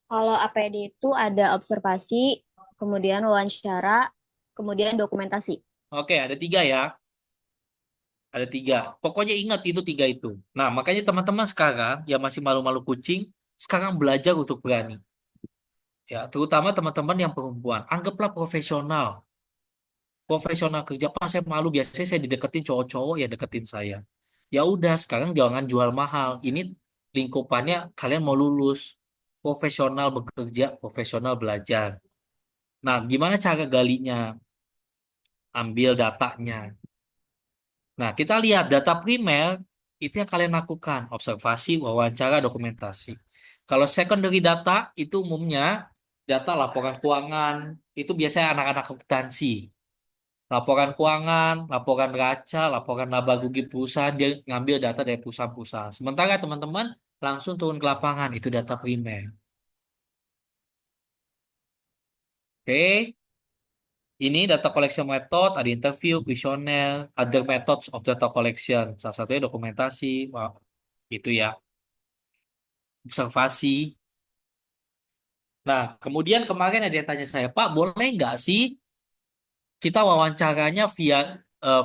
Kalau APD itu ada observasi, kemudian wawancara, kemudian dokumentasi. Oke, ada 3 ya. Ada 3. Pokoknya ingat itu 3 itu. Nah, makanya teman-teman sekarang yang masih malu-malu kucing, sekarang belajar untuk berani. Ya, terutama teman-teman yang perempuan. Anggaplah profesional. Profesional kerja, Pak, saya malu. Biasanya saya dideketin cowok-cowok ya deketin saya. Ya udah, sekarang jangan jual mahal. Ini lingkupannya kalian mau lulus. Profesional bekerja, profesional belajar. Nah, gimana cara galinya? Ambil datanya. Nah, kita lihat data primer itu yang kalian lakukan, observasi, wawancara, dokumentasi. Kalau secondary data itu umumnya data laporan keuangan, itu biasanya anak-anak akuntansi. Laporan keuangan, laporan neraca, laporan laba rugi perusahaan, dia ngambil data dari perusahaan-perusahaan. Sementara teman-teman langsung turun ke lapangan, itu data primer. Oke. Ini data collection method, ada interview, kuesioner, other methods of data collection. Salah satunya dokumentasi, wah, itu ya, observasi. Nah, kemudian kemarin ada yang tanya saya, Pak, boleh nggak sih kita wawancaranya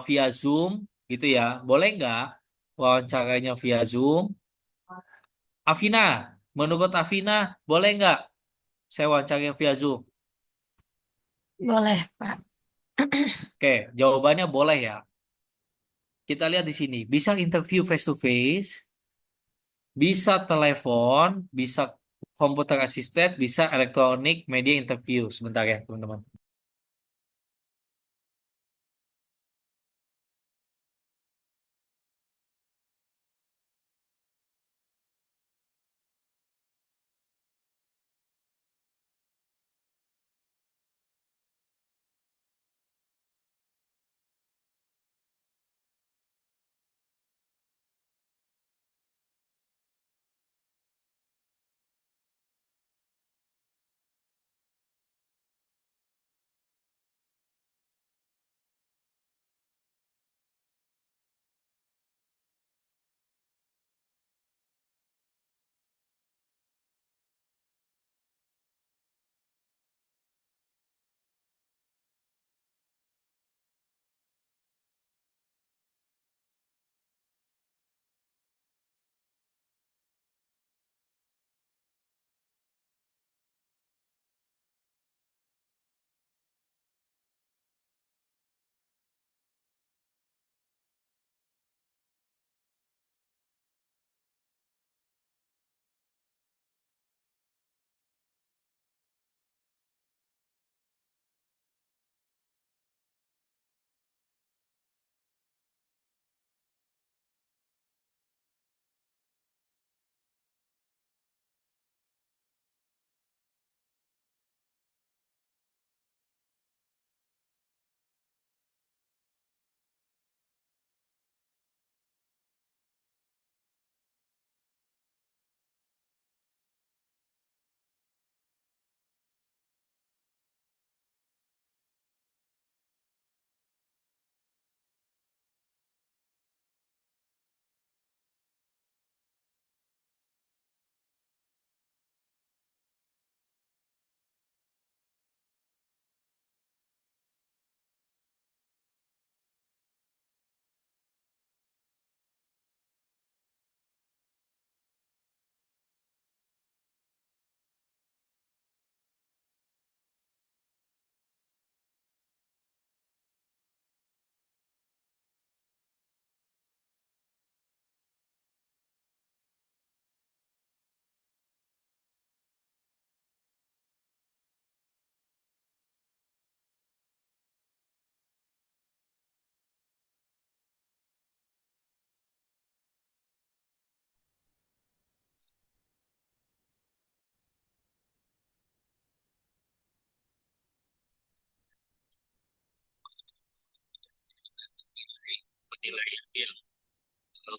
via Zoom, gitu ya? Boleh nggak wawancaranya via Zoom? Afina, menurut Afina, boleh nggak saya wawancaranya via Zoom? Boleh, Pak. Oke, jawabannya boleh ya. Kita lihat di sini, bisa interview face to face, bisa telepon, bisa komputer assisted, bisa elektronik media interview. Sebentar ya, teman-teman.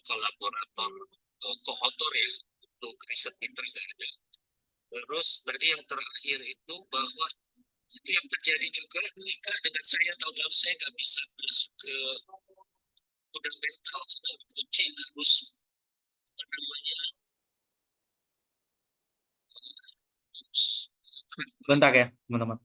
kolaborator koautor ya untuk riset pinter nggak ada. Terus tadi yang terakhir itu bahwa itu yang terjadi juga Nika dengan saya tahun lalu saya nggak bisa masuk ke fundamental sudah kunci harus apa namanya harus bentar ya teman-teman.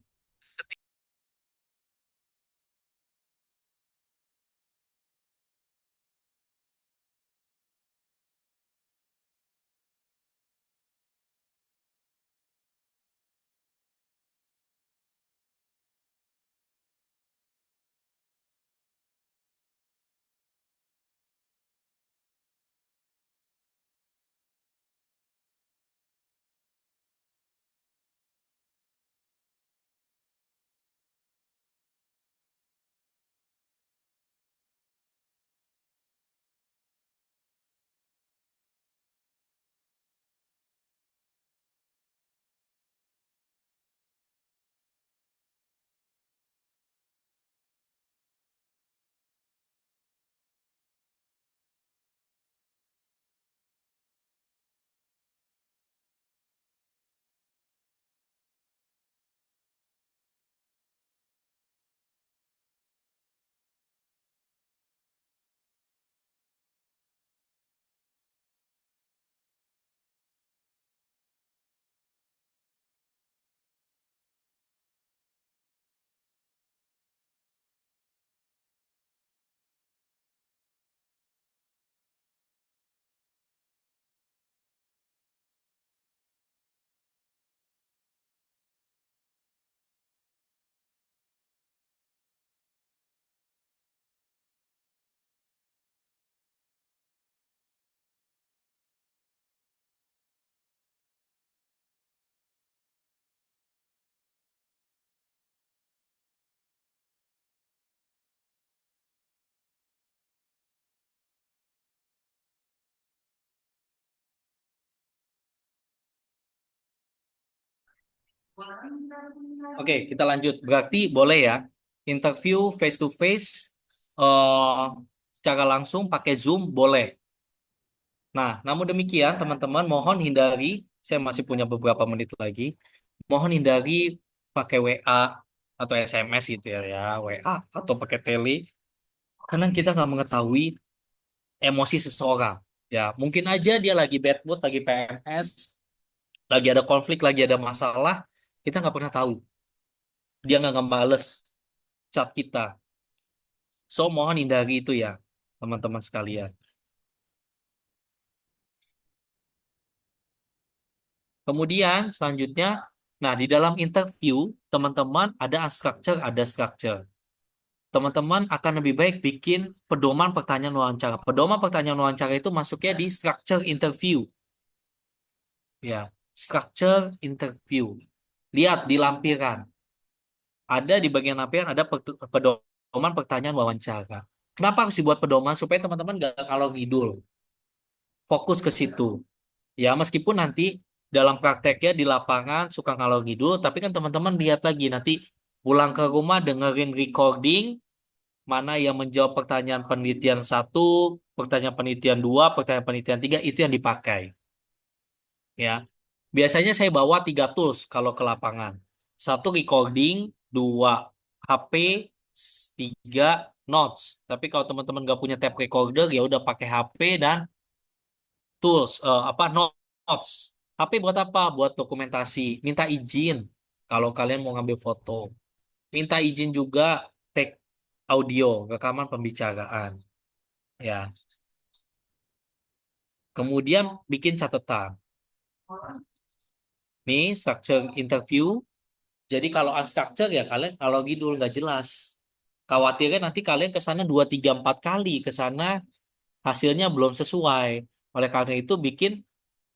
Oke, kita lanjut. Berarti boleh ya interview face to face secara langsung pakai Zoom boleh. Nah, namun demikian teman-teman mohon hindari, saya masih punya beberapa menit lagi. Mohon hindari pakai WA atau SMS gitu ya, WA atau pakai tele karena kita nggak mengetahui emosi seseorang. Ya, mungkin aja dia lagi bad mood, lagi PMS, lagi ada konflik, lagi ada masalah, kita nggak pernah tahu. Dia nggak ngebales chat kita. So, mohon hindari itu ya, teman-teman sekalian. Kemudian, selanjutnya, nah di dalam interview, teman-teman ada unstructure, ada structure. Teman-teman akan lebih baik bikin pedoman pertanyaan wawancara. Pedoman pertanyaan wawancara itu masuknya di structure interview. Ya, structure interview. Lihat di lampiran. Ada di bagian lampiran ada pedoman pertanyaan wawancara. Kenapa harus dibuat pedoman? Supaya teman-teman nggak kalau ngidul. Fokus ke situ. Ya, meskipun nanti dalam prakteknya di lapangan suka ngalor ngidul, tapi kan teman-teman lihat lagi nanti pulang ke rumah dengerin recording mana yang menjawab pertanyaan penelitian satu, pertanyaan penelitian dua, pertanyaan penelitian tiga itu yang dipakai. Ya, biasanya saya bawa tiga tools kalau ke lapangan. Satu recording, dua HP, tiga notes. Tapi kalau teman-teman nggak punya tape recorder ya udah pakai HP dan tools apa notes. HP buat apa? Buat dokumentasi. Minta izin kalau kalian mau ngambil foto. Minta izin juga take audio, rekaman pembicaraan. Ya. Kemudian bikin catatan. Nih structure interview. Jadi kalau unstructure ya kalian kalau gitu nggak jelas. Khawatirnya nanti kalian ke sana 2 3 4 kali ke sana hasilnya belum sesuai. Oleh karena itu bikin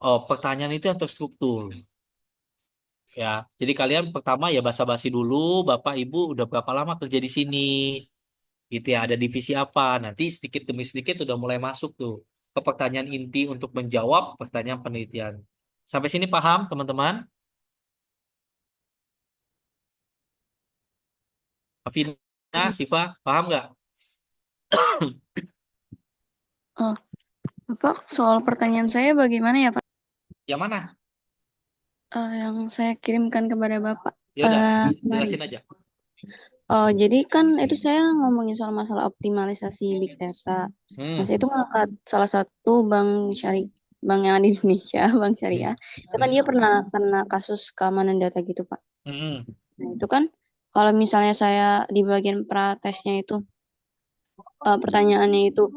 pertanyaan itu yang terstruktur. Ya, jadi kalian pertama ya basa-basi dulu, Bapak Ibu udah berapa lama kerja di sini, gitu ya, ada divisi apa. Nanti sedikit demi sedikit udah mulai masuk tuh ke pertanyaan inti untuk menjawab pertanyaan penelitian. Sampai sini paham, teman-teman? Afina, Siva, paham nggak? Oh, Bapak, soal pertanyaan saya bagaimana ya, Pak? Yang mana? Yang saya kirimkan kepada Bapak. Ya udah, Kemarin. jelasin aja. Jadi kan itu saya ngomongin soal masalah optimalisasi big data. Nah, Hmm, saya itu ngangkat salah satu bank yang ada di Indonesia, bank syariah. Itu kan dia pernah kena kasus keamanan data gitu, Pak. hmm. Nah, itu kan kalau misalnya saya di bagian pratesnya itu pertanyaannya itu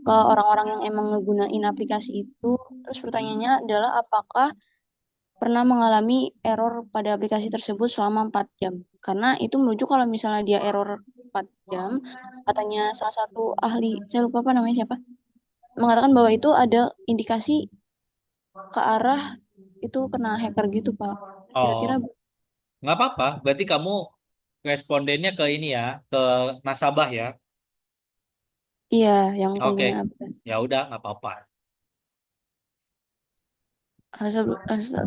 ke orang-orang yang emang ngegunain aplikasi itu, terus pertanyaannya adalah apakah pernah mengalami error pada aplikasi tersebut selama 4 jam. Karena itu merujuk kalau misalnya dia error 4 jam, katanya salah satu ahli, saya lupa apa namanya siapa, mengatakan bahwa itu ada indikasi ke arah itu kena hacker gitu, Pak. Oh, Kira-kira nggak apa-apa. Berarti kamu respondennya ke ini ya, ke nasabah ya. iya yang Oke, pengguna aplikasi. ya udah nggak apa-apa.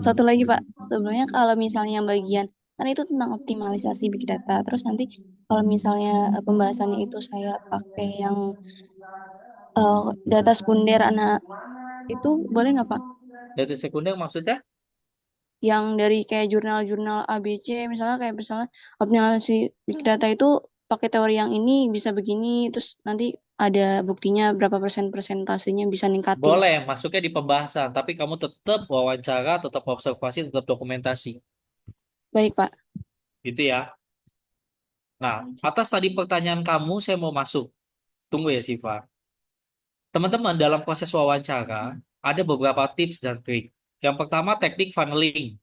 Satu lagi Pak, sebelumnya kalau misalnya yang bagian kan itu tentang optimalisasi big data. Terus nanti kalau misalnya pembahasannya itu saya pakai yang data sekunder anak itu boleh nggak Pak? Dari sekunder maksudnya? Yang dari kayak jurnal-jurnal ABC misalnya optimalisasi big data itu pakai teori yang ini bisa begini, terus nanti ada buktinya berapa persen persentasenya bisa ningkatin. Boleh, masuknya di pembahasan. Tapi kamu tetap wawancara, tetap observasi, tetap dokumentasi. Baik Pak. Gitu ya. Nah, atas tadi pertanyaan kamu, saya mau masuk. Tunggu ya, Siva. Teman-teman, dalam proses wawancara, ada beberapa tips dan trik. Yang pertama, teknik funneling.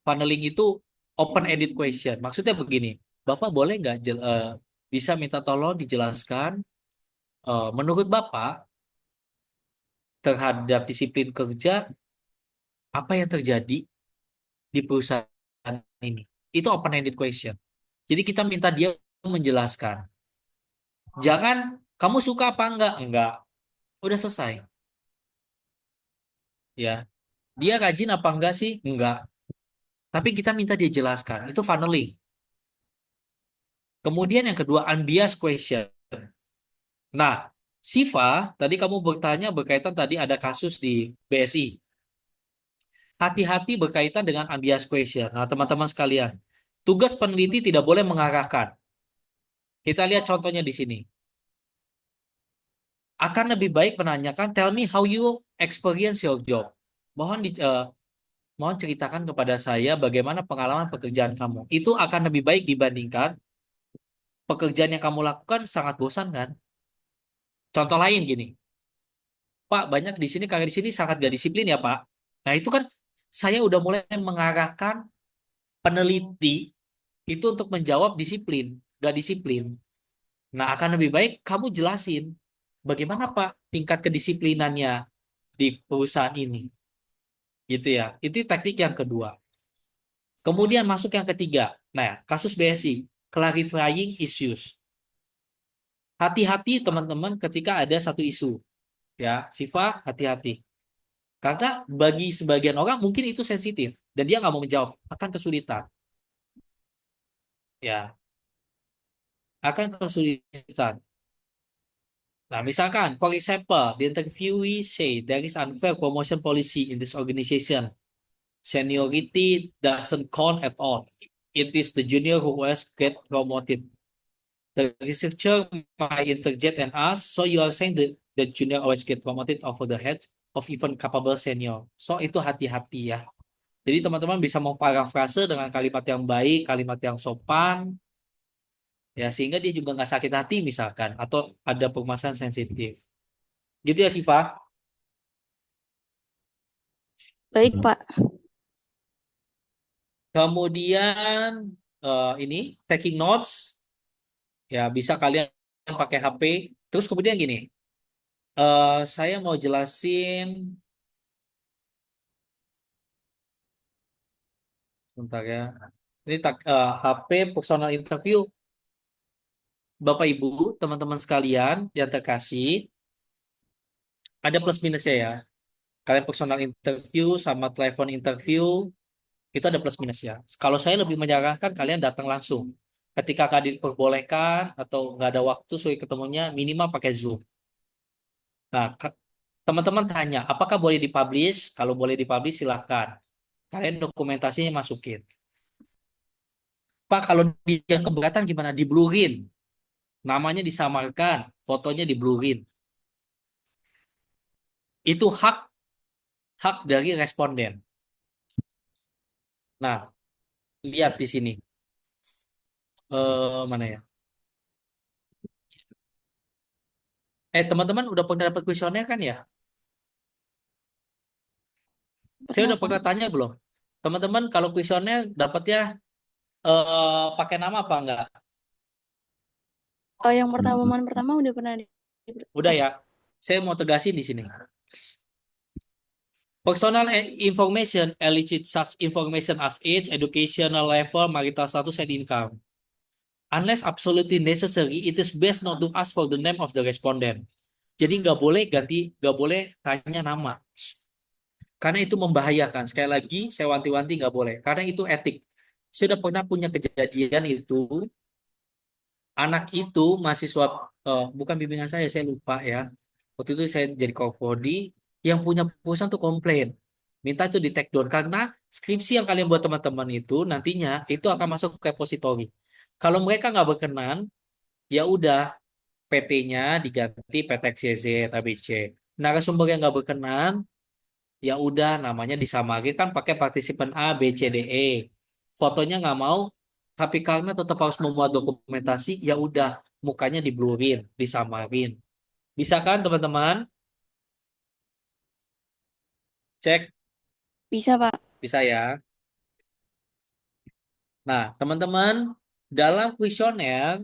Funneling itu open-ended question. Maksudnya begini, Bapak boleh nggak bisa minta tolong dijelaskan menurut Bapak terhadap disiplin kerja, apa yang terjadi di perusahaan ini? Itu open-ended question. Jadi kita minta dia menjelaskan. Jangan, kamu suka apa enggak? Enggak. Udah selesai. Ya, dia rajin apa enggak sih? Enggak. Tapi kita minta dia jelaskan. Itu funneling. Kemudian yang kedua, unbiased question. Nah, Siva, tadi kamu bertanya berkaitan tadi ada kasus di BSI. Hati-hati berkaitan dengan unbiased question. Nah, teman-teman sekalian, tugas peneliti tidak boleh mengarahkan. Kita lihat contohnya di sini. Akan lebih baik menanyakan, tell me how you experience your job. Mohon ceritakan kepada saya bagaimana pengalaman pekerjaan kamu. Itu akan lebih baik dibandingkan pekerjaan yang kamu lakukan sangat bosan kan? Contoh lain gini, Pak, banyak di sini kakak di sini sangat gak disiplin ya Pak. Nah itu kan saya udah mulai mengarahkan peneliti itu untuk menjawab disiplin, gak disiplin. Nah akan lebih baik kamu jelasin bagaimana Pak tingkat kedisiplinannya di perusahaan ini, gitu ya. Itu teknik yang kedua. Kemudian masuk yang ketiga. Nah, kasus BSI, clarifying issues. Hati-hati teman-teman ketika ada satu isu. Ya, Siva, hati-hati. Karena bagi sebagian orang mungkin itu sensitif dan dia nggak mau menjawab, akan kesulitan. Ya, akan kesulitan. Nah, misalkan, for example, the interviewee say there is unfair promotion policy in this organization. Seniority doesn't count at all. It is the junior who always get promoted. The researcher might interject and ask, so you are saying that the junior always get promoted over the heads of even capable senior. So itu hati-hati ya. Jadi teman-teman bisa memparafrase dengan kalimat yang baik, kalimat yang sopan, ya sehingga dia juga nggak sakit hati misalkan, atau ada permasalahan sensitif. Gitu ya Siva. Baik Pak. Kemudian ini taking notes, ya bisa kalian pakai HP. Terus kemudian gini, saya mau jelasin, bentar ya. Ini HP personal interview. Bapak Ibu, teman-teman sekalian yang terkasih, ada plus minusnya ya. Kalian personal interview sama telepon interview, itu ada plus minusnya. Kalau saya lebih menyarankan kalian datang langsung. Ketika kalian diperbolehkan atau nggak ada waktu sulit ketemunya, minimal pakai Zoom. Nah, Teman-teman tanya, apakah boleh dipublish? Kalau boleh dipublish, silahkan. Kalian dokumentasinya masukin. Pak, kalau dia keberatan gimana? Diblurin. Namanya disamarkan, fotonya diblurin. Itu hak hak dari responden. Nah, lihat di sini. Mana ya? Teman-teman udah pernah dapat kuesioner kan ya? Saya Pernah, udah Pak. pernah tanya belum? Teman-teman kalau kuesioner dapatnya pakai nama apa enggak? Yang pertama udah pernah Udah ya. Saya mau tegasin di sini. Personal information elicit such information as age, educational level, marital status, and income. Unless absolutely necessary, it is best not to ask for the name of the respondent. Jadi nggak boleh tanya nama. Karena itu membahayakan. Sekali lagi, saya wanti-wanti nggak boleh. Karena itu etik. Saya sudah pernah punya kejadian itu, anak itu mahasiswa, bukan bimbingan saya lupa ya. Waktu itu saya jadi kopodi, yang punya perusahaan tuh komplain. Minta itu di take down. Karena skripsi yang kalian buat teman-teman itu, nantinya itu akan masuk ke repository. Kalau mereka nggak berkenan, ya udah PT-nya diganti PTXYZ ABC. Narasumber yang nggak berkenan, ya udah namanya disamarin kan pakai partisipan A, B, C, D, E. Fotonya nggak mau, tapi karena tetap harus memuat dokumentasi, ya udah mukanya diblurin, disamarin. Bisa kan teman-teman? Cek, bisa, Pak. bisa ya. Nah, teman-teman, dalam kuesioner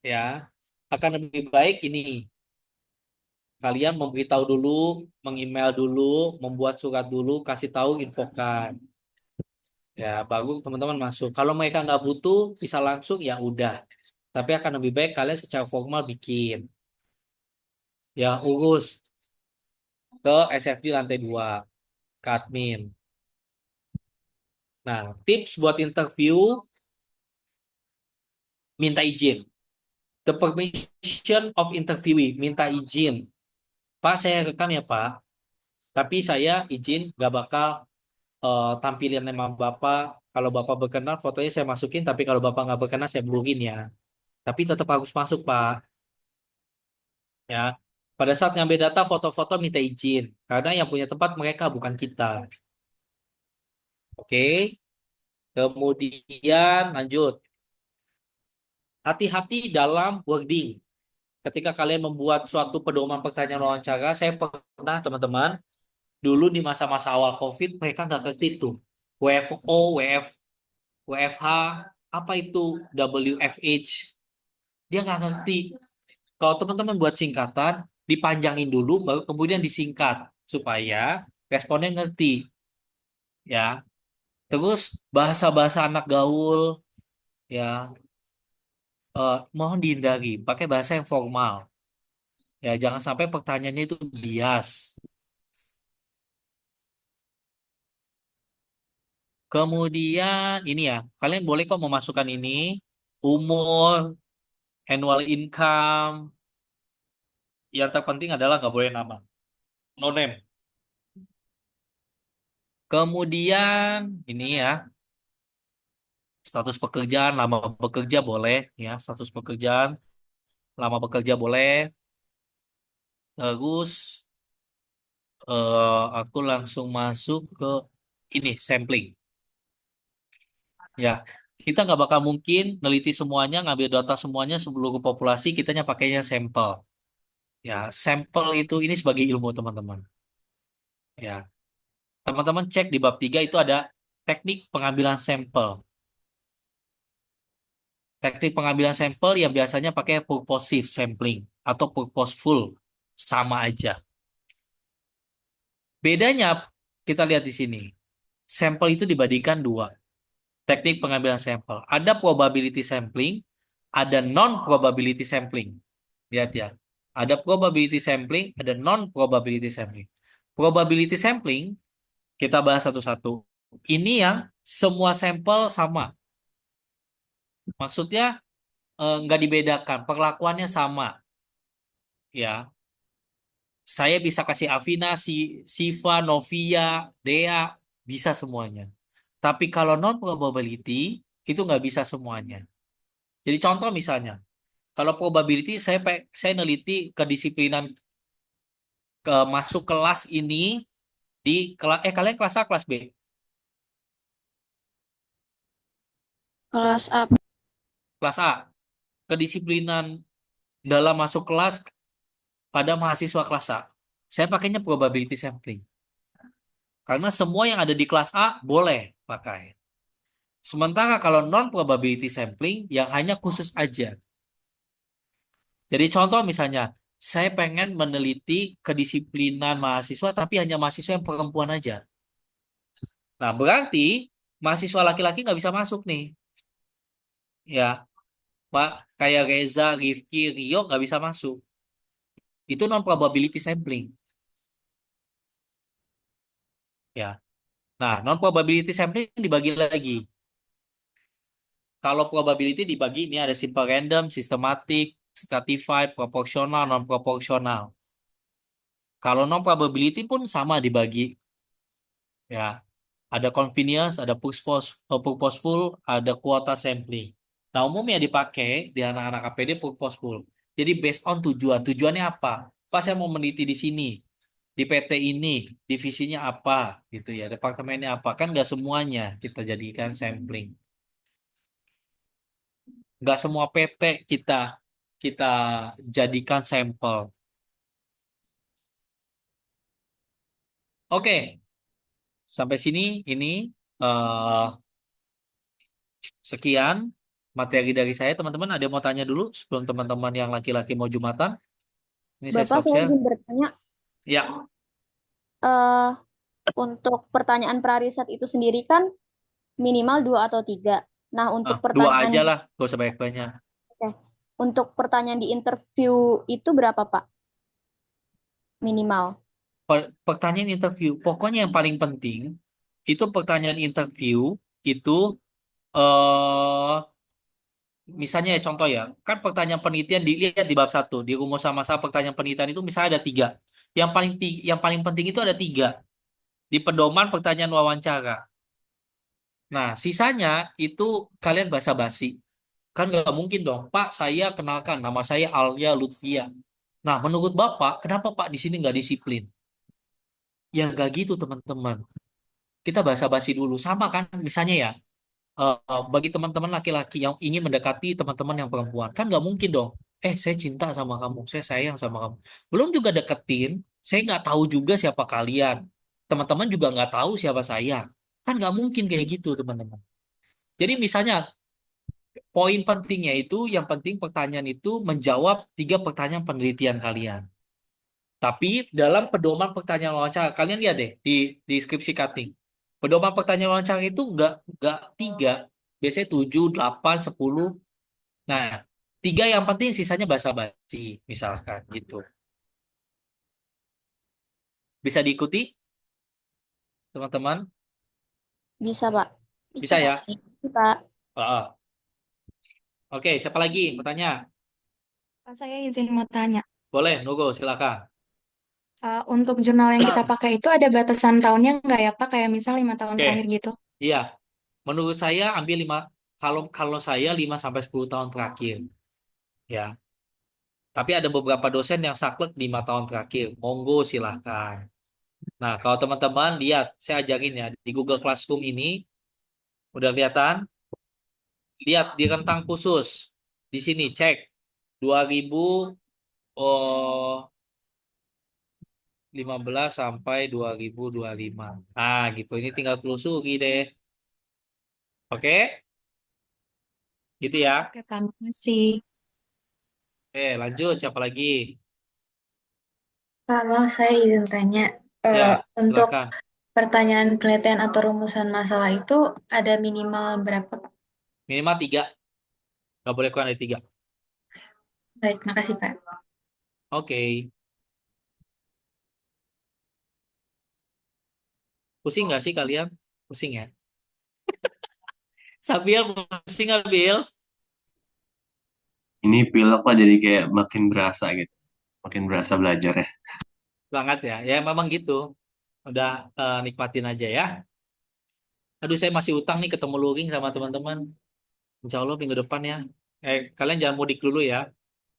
ya akan lebih baik ini. Kalian memberitahu dulu, mengemail dulu, membuat surat dulu, kasih tahu infokan. Ya, baru teman-teman masuk. Kalau mereka nggak butuh, bisa langsung ya udah. Tapi akan lebih baik kalian secara formal bikin. Ya, urus ke SFD lantai 2, ke admin. Nah, tips buat interview, minta izin. The permission of interviewee, minta izin. Pak, saya rekam ya, Pak. Tapi saya izin nggak bakal tampilin nama Bapak. Kalau Bapak berkenan, fotonya saya masukin. Tapi kalau Bapak nggak berkenan, saya blurrin ya. Tapi tetap harus masuk, Pak. Ya, pada saat ngambil data foto-foto minta izin karena yang punya tempat mereka bukan kita. Oke, kemudian lanjut. Hati-hati dalam wording. Ketika kalian membuat suatu pedoman pertanyaan wawancara, saya pernah teman-teman dulu di masa-masa awal COVID mereka nggak ngerti tuh WFO, WFH, apa itu WFH, dia nggak ngerti. Kalau teman-teman buat singkatan, dipanjangin dulu, baru kemudian disingkat supaya responden ngerti. Ya, terus bahasa-bahasa anak gaul, ya, mohon dihindari. Pakai bahasa yang formal. Ya, jangan sampai pertanyaannya itu bias. Kemudian ini ya, kalian boleh kok memasukkan ini umur, annual income. Yang terpenting adalah nggak boleh nama, no name. Kemudian ini ya, status pekerjaan, lama bekerja boleh ya, status pekerjaan, lama bekerja boleh. Terus aku langsung masuk ke ini sampling. Ya, kita nggak bakal mungkin neliti semuanya, ngambil data semuanya seluruh populasi, kitanya pakainya sampel. Ya, sampel itu ini sebagai ilmu teman-teman. Ya, teman-teman cek di bab 3 itu ada teknik pengambilan sampel. Teknik pengambilan sampel yang biasanya pakai purposive sampling atau purposeful, sama aja. Bedanya kita lihat di sini. Sampel itu dibandingkan dua. Teknik pengambilan sampel. Ada probability sampling, ada non-probability sampling. Lihat ya. Ada probability sampling, ada non-probability sampling. Probability sampling, kita bahas satu-satu. Ini yang semua sampel sama. Maksudnya nggak dibedakan, perlakuannya sama. Ya. Saya bisa kasih Afina, Siva, Novia, Dea, bisa semuanya. Tapi kalau non probability itu nggak bisa semuanya. Jadi contoh misalnya, kalau probability saya neliti kedisiplinan ke masuk kelas ini di kelas kalian kelas A kelas B. Kelas A. Kelas A, kedisiplinan dalam masuk kelas pada mahasiswa kelas A. Saya pakainya probability sampling. Karena semua yang ada di kelas A boleh pakai. Sementara kalau non probability sampling yang hanya khusus aja. Jadi contoh misalnya, saya pengen meneliti kedisiplinan mahasiswa tapi hanya mahasiswa yang perempuan aja. Nah, berarti mahasiswa laki-laki nggak bisa masuk nih. Ya, Pak, kayak Reza, Rifki, Rio nggak bisa masuk. Itu non probability sampling. Ya. Nah, non probability sampling dibagi lagi. Kalau probability dibagi ini ada simple random, systematic, stratified, proporsional, non proporsional. Kalau non probability pun sama dibagi. Ya, ada convenience, ada purposeful, ada kuota sampling. Nah, umumnya dipakai di anak-anak APD purposeful. Jadi based on tujuan. Tujuannya apa? Pas saya mau meneliti di sini, di PT ini, divisinya apa, gitu ya, departemennya apa. Kan nggak semuanya kita jadikan sampling. Nggak semua PT kita kita jadikan sampel. Oke, sampai sini ini eh, sekian materi dari saya. Teman-teman ada yang mau tanya dulu sebelum teman-teman yang laki-laki mau Jumatan? Ini saya Bapak, stop saya share. ingin bertanya, Ya, eh untuk pertanyaan prariset itu sendiri kan minimal 2 atau 3. Nah, untuk dua pertanyaan aja lah, gak usah banyak-banyak. Oke. Untuk pertanyaan di interview itu berapa, Pak? Minimal. Pertanyaan interview, pokoknya yang paling penting itu pertanyaan interview itu eh misalnya ya contoh ya, kan pertanyaan penelitian dilihat di bab 1 di rumus sama-sama pertanyaan penelitian itu misalnya ada 3. Yang paling penting itu ada 3 di pedoman pertanyaan wawancara. Nah, sisanya itu kalian basa-basi. Kan nggak mungkin dong, Pak, saya kenalkan nama saya Alia Lutfia. Nah, menurut Bapak, kenapa Pak di sini nggak disiplin? Ya nggak gitu teman-teman. Kita basa-basi dulu. Sama kan, misalnya ya, bagi teman-teman laki-laki yang ingin mendekati teman-teman yang perempuan, kan nggak mungkin dong. Saya cinta sama kamu, saya sayang sama kamu. Belum juga deketin, saya nggak tahu juga siapa kalian. Teman-teman juga nggak tahu siapa saya. Kan nggak mungkin kayak gitu, teman-teman. Jadi misalnya, poin pentingnya itu, yang penting pertanyaan itu menjawab 3 pertanyaan penelitian kalian. Tapi dalam pedoman pertanyaan wawancara, kalian lihat deh di skripsi cutting. Pedoman pertanyaan wawancara itu nggak 3, biasanya 7, 8, 10. Nah, 3 yang penting, sisanya basa-basi, misalkan gitu. Bisa diikuti, teman-teman? Bisa, Pak. Bisa ya? Bisa, Pak. Ah, oke, siapa lagi bertanya? Pak, saya izin mau tanya. Boleh, Nurul, silakan. Untuk jurnal yang kita pakai itu ada batasan tahunnya nggak ya, Pak? Kayak misal 5 tahun Oke, terakhir gitu. iya. Menurut saya ambil 5, kalau kalau saya 5 sampai 10 tahun terakhir, ya. Tapi ada beberapa dosen yang saklek 5 tahun terakhir. Monggo silahkan. Nah, kalau teman-teman lihat, saya ajarin ya di Google Classroom ini, udah kelihatan? Lihat di rentang khusus. Di sini cek 2000 oh, 15 sampai 2025. Ah, gitu. Ini tinggal telusuri deh. Oke? Gitu ya. Oke, Pak, makasih. Lanjut. Siapa lagi? Pak, mau saya izin tanya. Ya, Untuk silakan. pertanyaan penelitian atau rumusan masalah itu ada minimal berapa, Pak? Minimal 3. Nggak boleh kurang dari 3. Baik, makasih, Pak. Oke. Pusing nggak sih kalian? Pusing ya? Sabil, pusing nggak, Bil? Ini pilek Pak jadi kayak makin berasa gitu. Makin berasa belajar ya. Banget ya. Ya memang gitu. Udah nikmatin aja ya. Aduh, saya masih utang nih ketemu luring sama teman-teman. Insya Allah minggu depan ya. Kalian jangan mudik dulu ya.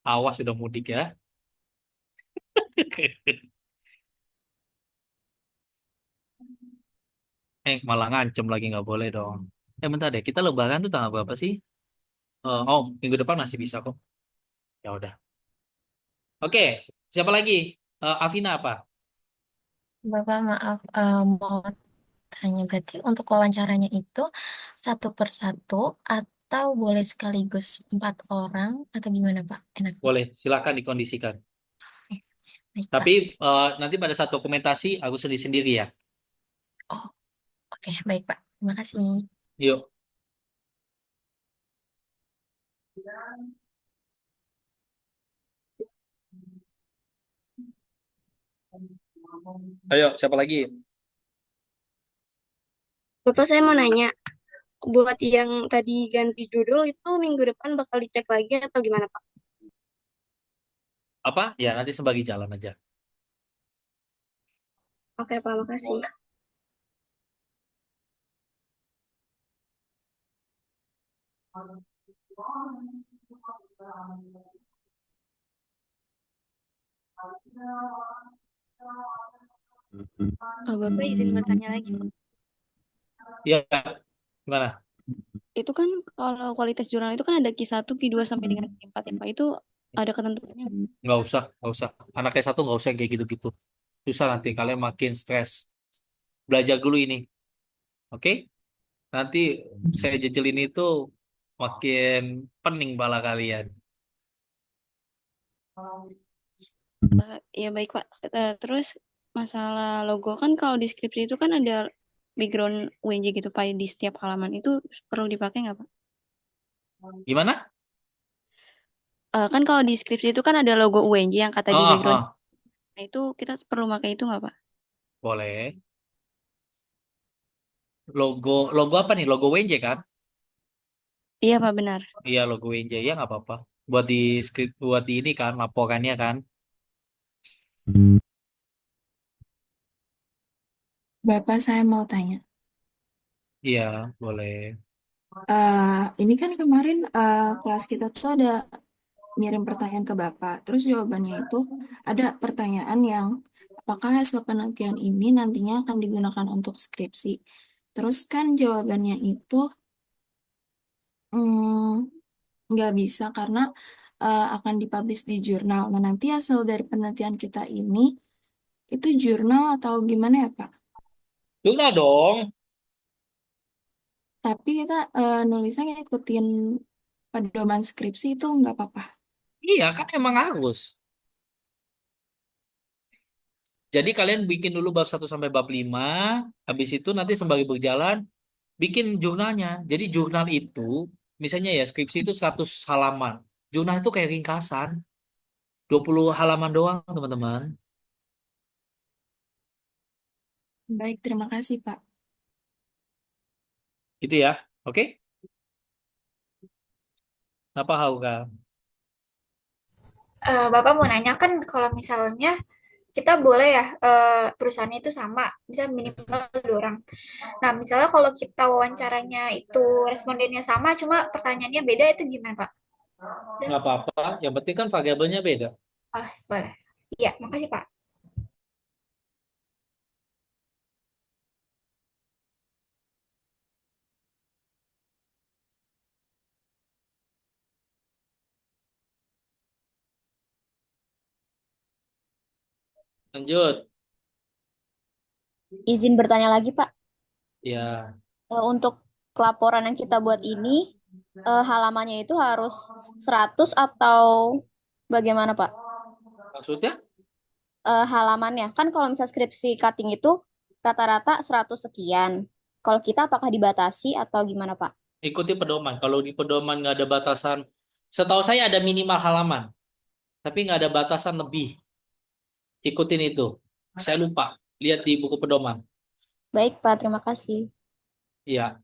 Awas sudah mudik ya. Malah ngancem lagi nggak boleh dong. Bentar deh. Kita Lebaran tuh tanggal berapa sih? Oh, minggu depan masih bisa kok. Ya udah. Oke, siapa lagi? Afina apa? Bapak maaf, mau tanya berarti untuk wawancaranya itu satu per satu atau boleh sekaligus 4 orang atau gimana Pak? Enaknya. Boleh, silakan dikondisikan. Eh, Baik Pak. Tapi nanti pada saat dokumentasi aku sendiri-sendiri ya. Oh, oke, baik Pak. Terima kasih. Yuk, ayo siapa lagi? Bapak saya mau nanya, buat yang tadi ganti judul itu minggu depan bakal dicek lagi atau gimana, Pak? Apa? Ya nanti sebagi jalan aja. Oke, Pak, makasih. Bapak izin bertanya lagi, Pak. Iya, gimana? Itu kan kalau kualitas jurnal itu kan ada Q1, Q2 sampai dengan Q4 ya, Pak. Itu ada ketentuannya nggak? Nggak usah. Anaknya satu nggak usah kayak gitu-gitu. Susah nanti kalian makin stres. Belajar dulu ini, oke? Nanti saya jejelin itu makin pening bala kalian. Ya baik, Pak. Terus masalah logo kan kalau di skripsi itu kan ada background UNJ gitu, Pak, di setiap halaman. Itu perlu dipakai nggak, Pak? Gimana? Kan kalau di skripsi itu kan ada logo UNJ yang kata di background. Ah. Nah, itu kita perlu pakai itu nggak, Pak? Boleh. Logo apa nih? Logo WNJ kan? Iya, Pak, benar. Iya, logo WNJ ya nggak apa-apa. Buat di skrip, buat di ini kan, laporannya kan. Bapak, saya mau tanya. Iya, boleh. Ini kan kemarin kelas kita tuh ada ngirim pertanyaan ke Bapak. Terus jawabannya itu ada pertanyaan yang apakah hasil penelitian ini nantinya akan digunakan untuk skripsi. Terus kan jawabannya itu nggak bisa karena akan dipublish di jurnal. Nah, nanti hasil dari penelitian kita ini itu jurnal atau gimana ya, Pak? Jurnal dong. Tapi kita nulisnya ngikutin pedoman skripsi itu nggak apa-apa. Iya, kan emang harus. Jadi kalian bikin dulu bab 1 sampai bab 5. Habis itu nanti sembari berjalan, bikin jurnalnya. Jadi jurnal itu, misalnya ya skripsi itu 100 halaman. Jurnal itu kayak ringkasan. 20 halaman doang, teman-teman. Baik, terima kasih, Pak. Gitu ya. Oke? Apa Hauka? Bapak mau nanya kan kalau misalnya kita boleh ya perusahaannya itu sama, bisa minimal 2 orang. Nah, misalnya kalau kita wawancaranya itu respondennya sama, cuma pertanyaannya beda itu gimana, Pak? Nggak apa-apa. Yang penting kan variabelnya beda. Oh, boleh. Iya, makasih, Pak. Lanjut. Izin bertanya lagi, Pak. Ya, Untuk laporan yang kita buat ini, halamannya itu harus 100 atau bagaimana, Pak? maksudnya Halamannya. Kan kalau misalnya skripsi cutting itu rata-rata 100 sekian. Kalau kita apakah dibatasi atau gimana, Pak? ikuti pedoman. Kalau di pedoman nggak ada batasan, setahu saya ada minimal halaman, tapi nggak ada batasan lebih. Ikutin itu. Saya lupa. Lihat di buku pedoman. Baik, Pak. Terima kasih. Iya.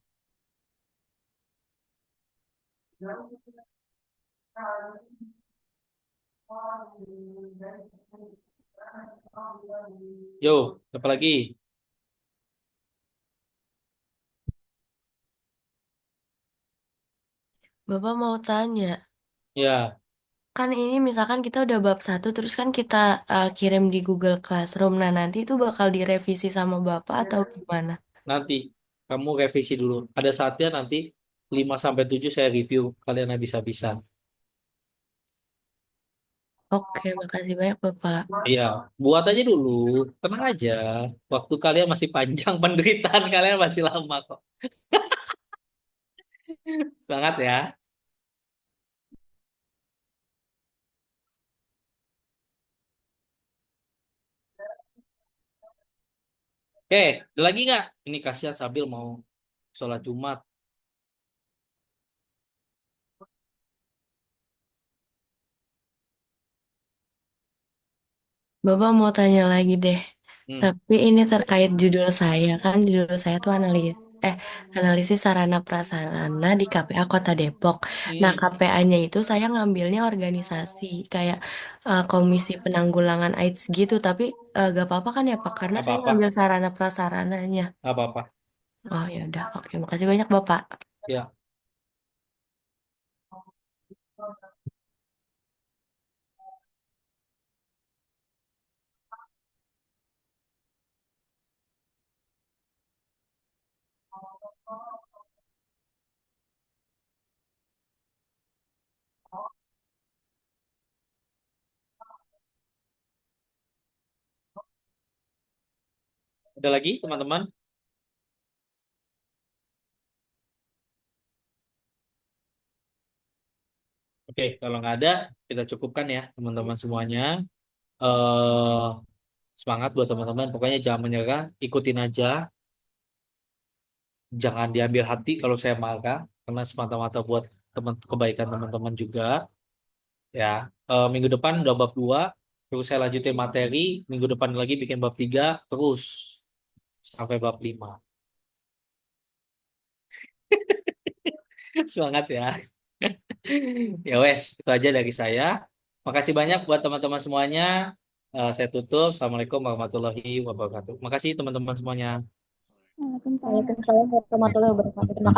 Yo, apa lagi? Bapak mau tanya, Ya, kan ini misalkan kita udah bab satu, terus kan kita kirim di Google Classroom. Nah, nanti itu bakal direvisi sama Bapak atau gimana? nanti kamu revisi dulu. Ada saatnya nanti 5 sampai 7 saya review kalian bisa-bisa. Oke, makasih banyak Bapak. Iya, buat aja dulu. Tenang aja. Waktu kalian masih panjang, penderitaan kalian masih lama kok. Semangat ya. Oke, ada lagi nggak? Ini kasihan Sabil mau sholat Jumat. Bapak mau tanya lagi deh. Hmm, Tapi ini terkait judul saya kan, judul saya tuh analisis sarana prasarana di KPA Kota Depok. Nah, hmm, KPA-nya itu saya ngambilnya organisasi kayak Komisi Penanggulangan AIDS gitu, tapi gak apa-apa kan ya Pak? Karena nggak saya apa-apa, ngambil sarana prasarananya. nggak apa-apa. Oh ya udah, oke, makasih banyak Bapak. Ya, ada lagi teman-teman? Oke, kalau nggak ada, kita cukupkan ya teman-teman semuanya. eh Semangat buat teman-teman. Pokoknya jangan menyerah, ikutin aja. Jangan diambil hati kalau saya marah, karena semata-mata buat kebaikan teman-teman juga. Ya, minggu depan udah bab 2, terus saya lanjutin materi. Minggu depan lagi bikin bab 3, terus sampai bab 5. Semangat ya. Ya wes, itu aja dari saya. Makasih banyak buat teman-teman semuanya. Saya tutup. Assalamualaikum warahmatullahi wabarakatuh. Makasih teman-teman semuanya. Waalaikumsalam warahmatullahi wabarakatuh. Terima